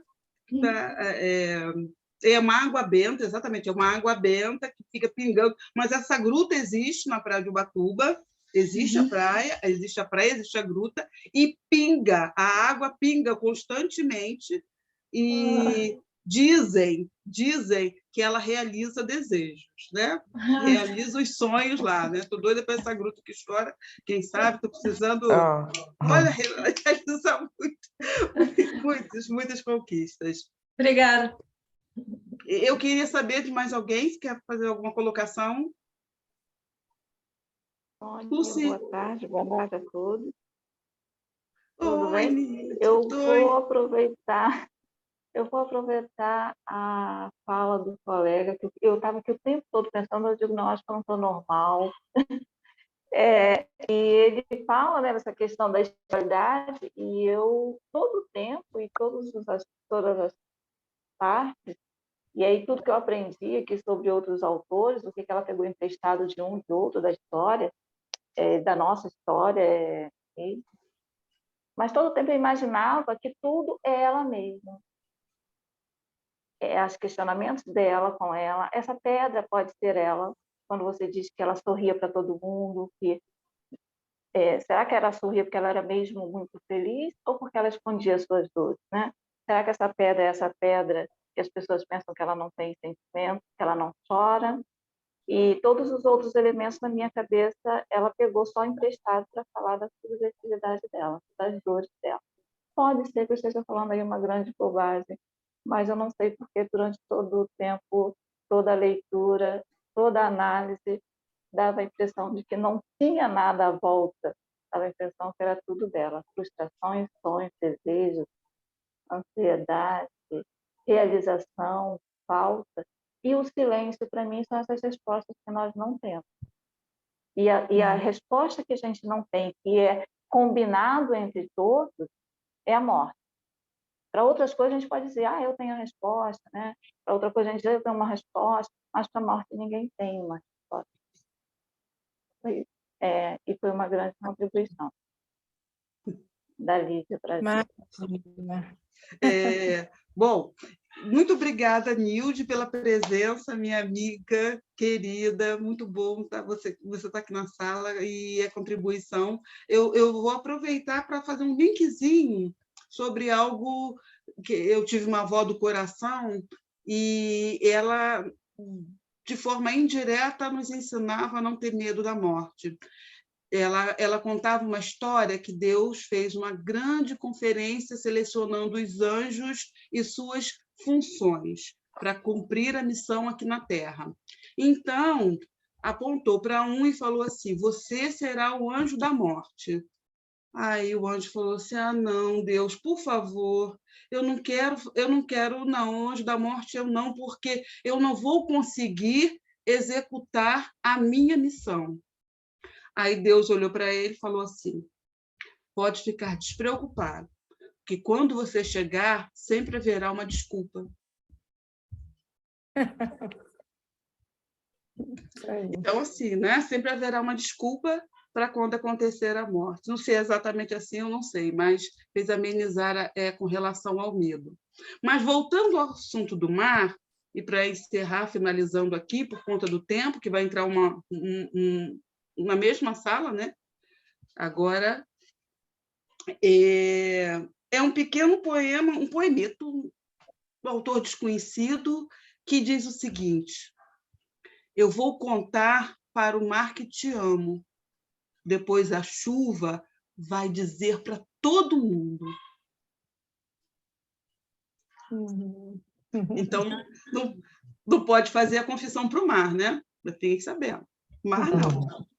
É uma água benta, exatamente, é uma água benta que fica pingando, mas essa gruta existe na praia de Ubatuba, existe a praia, existe a gruta, e pinga, a água pinga constantemente, e dizem que ela realiza desejos, né? Realiza os sonhos lá, né? Estou doida para essa gruta que chora, quem sabe, estou precisando... Olha, realiza muitas conquistas. Obrigada. Eu queria saber de mais alguém, se quer fazer alguma colocação. Boa tarde a todos. Tudo bem? Eu vou aproveitar Eu vou aproveitar a fala do colega, que eu estava aqui o tempo todo pensando, eu digo, não, acho que eu não estou normal. E ele fala, né, dessa questão da espiritualidade, e eu, todo o tempo, e todas as partes, e aí tudo que eu aprendi aqui sobre outros autores, o que ela pegou emprestado de um, de outro, da história, da nossa história, mas todo o tempo eu imaginava que tudo é ela mesma. Os questionamentos dela com ela, essa pedra pode ser ela, quando você diz que ela sorria para todo mundo, será que ela sorria porque ela era mesmo muito feliz ou porque ela escondia as suas dores, né? Será que essa pedra é essa pedra que as pessoas pensam que ela não tem sentimento, que ela não chora? E todos os outros elementos na minha cabeça, ela pegou só emprestado para falar da subjetividade dela, das dores dela. Pode ser que eu esteja falando aí uma grande bobagem, mas eu não sei porque durante todo o tempo, toda a leitura, toda a análise, dava a impressão de que não tinha nada à volta, dava a impressão que era tudo dela, frustrações, sonhos, desejos, ansiedade, realização, falta, e o silêncio, para mim, são essas respostas que nós não temos. E a resposta que a gente não tem, que é combinado entre todos, é a morte. Para outras coisas, a gente pode dizer, eu tenho a resposta, né? Para outra coisa, a gente diz, eu tenho uma resposta, mas para a morte ninguém tem uma resposta. E foi uma grande contribuição da Lídia para a gente. Bom, muito obrigada, Nilde, pela presença, minha amiga querida, muito bom você estar aqui na sala e a contribuição. Eu vou aproveitar para fazer um linkzinho sobre algo que eu tive uma avó do coração e ela, de forma indireta, nos ensinava a não ter medo da morte. Ela contava uma história que Deus fez uma grande conferência selecionando os anjos e suas funções para cumprir a missão aqui na Terra. Então, apontou para um e falou assim, você será o anjo da morte. Aí o anjo falou assim, não, Deus, por favor, eu não quero, não, anjo da morte eu não, porque eu não vou conseguir executar a minha missão. Aí Deus olhou para ele e falou assim, pode ficar despreocupado, que quando você chegar, sempre haverá uma desculpa. Então, assim, né? Sempre haverá uma desculpa para quando acontecer a morte. Não sei exatamente assim, eu não sei, mas fez amenizar com relação ao medo. Mas voltando ao assunto do mar, e para encerrar, finalizando aqui, por conta do tempo, que vai entrar na mesma sala, né? Agora, é um pequeno poema, um poemeto do autor desconhecido, que diz o seguinte, eu vou contar para o mar que te amo, depois a chuva vai dizer para todo mundo. Então, não pode fazer a confissão para o mar, né? Tem que saber. Mar, não.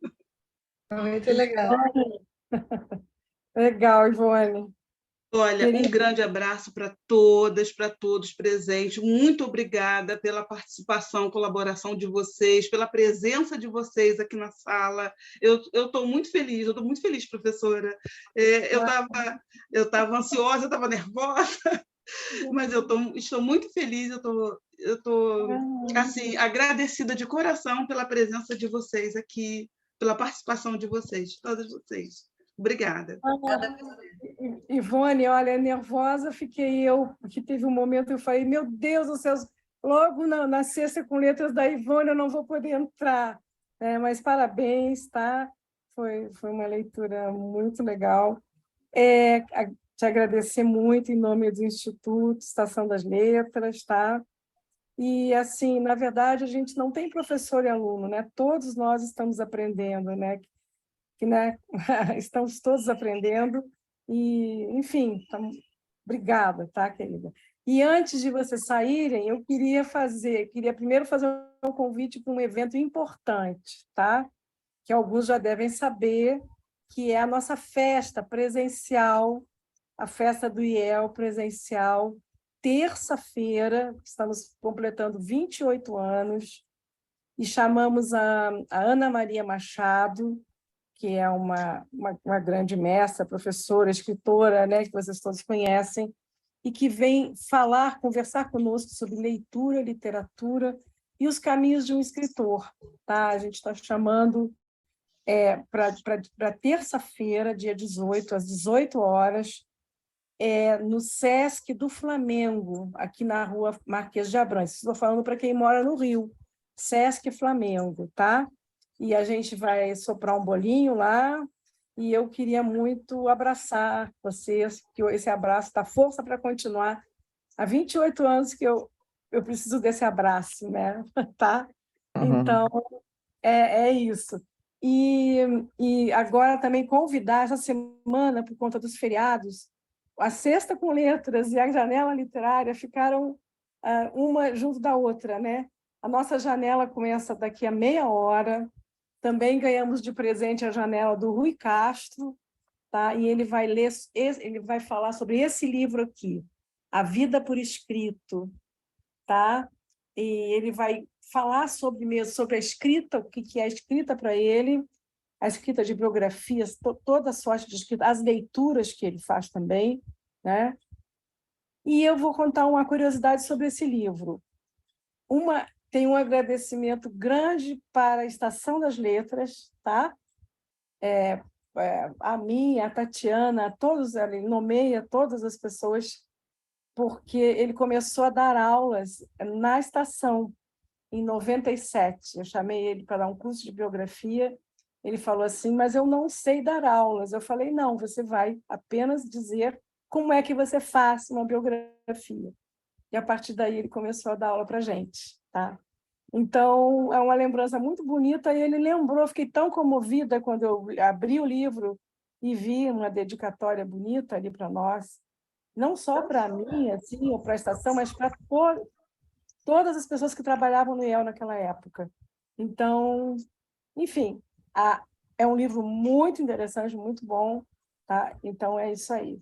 Muito legal. Legal, Ivone. Olha, um grande abraço para todas, para todos presentes. Muito obrigada pela participação, colaboração de vocês, pela presença de vocês aqui na sala. Eu estou muito feliz, professora. Eu estava ansiosa, eu estava nervosa, mas estou muito feliz, eu estou assim, agradecida de coração pela presença de vocês aqui, pela participação de vocês, todas vocês. Obrigada. Ivone, olha, nervosa fiquei eu, porque teve um momento que eu falei, meu Deus do céu, logo na sexta com letras da Ivone eu não vou poder entrar. Mas parabéns, tá? Foi uma leitura muito legal. Te agradecer muito em nome do Instituto Estação das Letras, tá? E, assim, na verdade, a gente não tem professor e aluno, né? Todos nós estamos aprendendo, né? Estamos todos aprendendo e, enfim, obrigada, tá, querida? E antes de vocês saírem, eu queria primeiro fazer um convite para um evento importante, tá? Que alguns já devem saber, que é a nossa festa presencial, a festa do IEL presencial, terça-feira, estamos completando 28 anos, e chamamos a Ana Maria Machado, que é uma grande mestra, professora, escritora, né, que vocês todos conhecem, e que vem conversar conosco sobre leitura, literatura e os caminhos de um escritor. Tá? A gente está chamando para terça-feira, dia 18, às 18 horas, no Sesc do Flamengo, aqui na rua Marquês de Abrantes. Estou falando para quem mora no Rio, Sesc Flamengo, tá? E a gente vai soprar um bolinho lá, e eu queria muito abraçar vocês, que esse abraço dá força para continuar. Há 28 anos que eu preciso desse abraço, né? Tá? Então, é isso. E agora também convidar, essa semana, por conta dos feriados, a Sexta com Letras e a Janela Literária ficaram uma junto da outra, né? A nossa janela começa daqui a meia hora. Também ganhamos de presente a janela do Rui Castro, tá? E ele vai falar sobre esse livro aqui, A Vida por Escrito, tá? E ele vai falar sobre a escrita, o que é a escrita para ele, a escrita de biografias, toda a sorte de escrita, as leituras que ele faz também, né? E eu vou contar uma curiosidade sobre esse livro. Tem um agradecimento grande para a Estação das Letras, tá? A mim, a Tatiana, a todos, ele nomeia todas as pessoas, porque ele começou a dar aulas na estação, em 97. Eu chamei ele para dar um curso de biografia, ele falou assim, mas eu não sei dar aulas. Eu falei, não, você vai apenas dizer como é que você faz uma biografia. E, a partir daí, ele começou a dar aula para a gente. Tá? Então, é uma lembrança muito bonita, e ele lembrou, fiquei tão comovida quando eu abri o livro e vi uma dedicatória bonita ali para nós, não só para mim, assim, ou para a estação, mas para todas as pessoas que trabalhavam no IEL naquela época. Então, enfim, é um livro muito interessante, muito bom, tá? Então, é isso aí.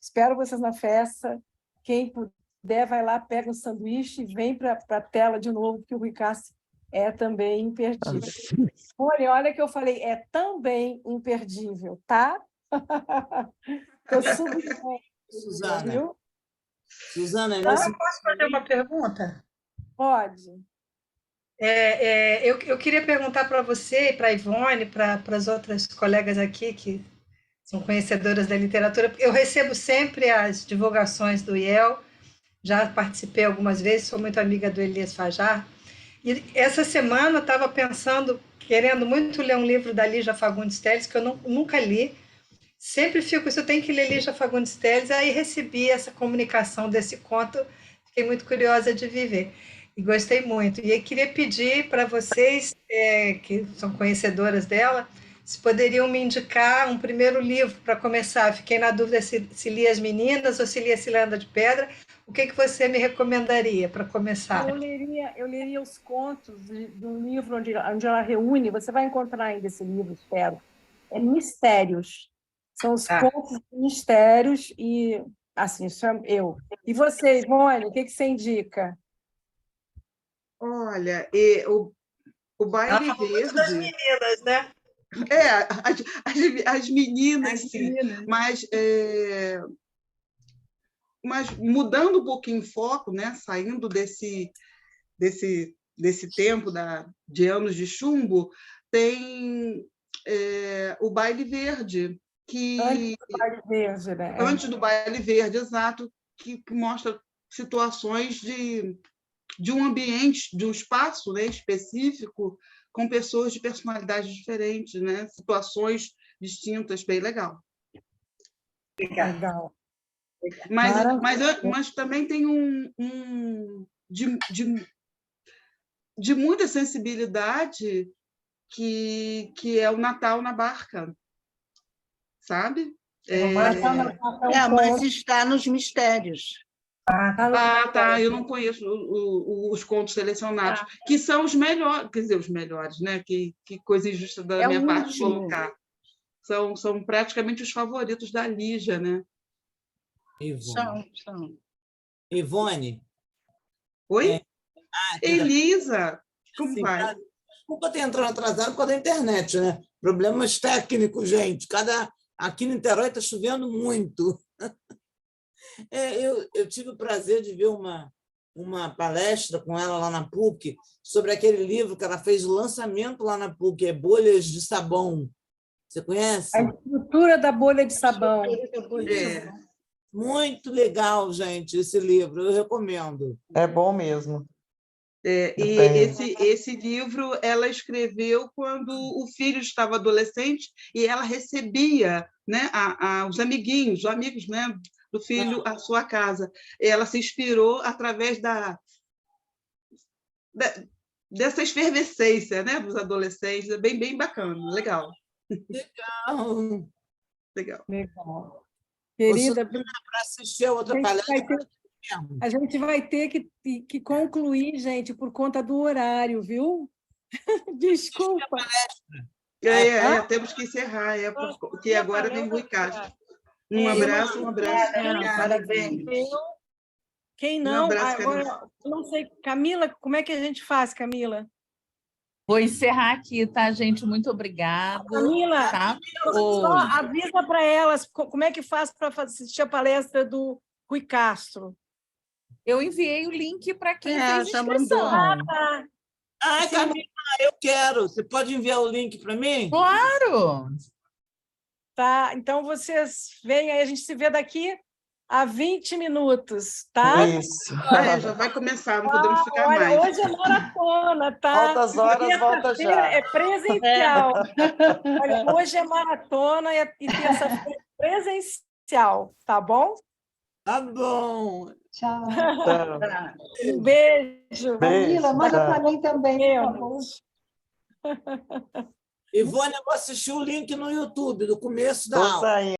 Espero vocês na festa. Quem puder, vai lá, pega um sanduíche e vem para a tela de novo, porque o Rui Castro é também imperdível. Olha que eu falei, é também imperdível, tá? Estou super... Suzana, viu? Suzana, Eu posso fazer uma pergunta? Pode. Eu queria perguntar para você e para a Ivone, para as outras colegas aqui que são conhecedoras da literatura. Eu recebo sempre as divulgações do IEL, já participei algumas vezes, sou muito amiga do Elias Fajar. E essa semana eu estava pensando, querendo muito ler um livro da Lígia Fagundes Telles, que eu nunca li. Sempre fico, isso eu tenho que ler Lígia Fagundes Telles. Aí recebi essa comunicação desse conto, fiquei muito curiosa de viver. E gostei muito. E eu queria pedir para vocês, que são conhecedoras dela, se poderiam me indicar um primeiro livro para começar. Fiquei na dúvida se lia As Meninas ou se lia Cilindra de Pedra. O que você me recomendaria para começar? Eu leria os contos de um livro onde ela reúne, você vai encontrar ainda esse livro, espero. É Mistérios. São os contos de mistérios e, assim, eu. E você, Ivone, o que você indica? Olha, o Baile Verde... das meninas, né? As meninas, sim. Mas mudando um pouquinho o foco, né? Saindo desse tempo de anos de chumbo, tem o Baile Verde, Antes do Baile Verde, né? Antes do Baile Verde, exato, que mostra situações de um ambiente, de um espaço, né, específico, com pessoas de personalidades diferentes, né? Situações distintas, bem legal. Legal. Mas também tem de muita sensibilidade que é o Natal na Barca, sabe? Mas está nos Mistérios. Tá. Eu não conheço os contos selecionados, que são os melhores, quer dizer, os melhores, né? Que coisa injusta da minha parte colocar. São praticamente os favoritos da Lígia, né? São. Ivone. Oi? Tá. Elisa, como Sim, vai? desculpa ter entrado atrasado por causa da internet, né? Problemas técnicos, gente. Aqui em Niterói está chovendo muito. Eu tive o prazer de ver uma palestra com ela lá na PUC sobre aquele livro que ela fez o lançamento lá na PUC, Bolhas de Sabão. Você conhece? A estrutura da bolha de sabão. Muito legal, gente, esse livro. Eu recomendo. É bom mesmo. E esse livro ela escreveu quando o filho estava adolescente e ela recebia, né, os amigos, né, do filho à sua casa. Ela se inspirou através dessa efervescência, né, dos adolescentes. É bem bacana, legal. Legal. Querida, para assistir a outra palestra. A gente vai ter que concluir, gente, por conta do horário, viu? Desculpa. Temos que encerrar, porque agora tem Rui Castro. Um abraço. Parabéns. Quem não, agora, não sei, Camila, como é que a gente faz, Camila? Vou encerrar aqui, tá, gente? Muito obrigada. Camila, tá? só avisa para elas como é que faz para assistir a palestra do Rui Castro. Eu enviei o link para quem fez já inscrição. tá. Camila, eu quero. Você pode enviar o link para mim? Claro! Tá, então vocês vêm aí, a gente se vê daqui a 20 minutos, tá? Isso. Já vai começar, não podemos ficar olha, mais. Hoje é maratona, tá? Altas horas, volta já. É presencial. Olha, hoje é maratona e terça-feira é presencial, tá bom? Tá bom. Tchau. Um beijo. Camila, manda para mim também, por favor. Ivone, eu vou assistir o link no YouTube, do começo da Tô aula. saindo.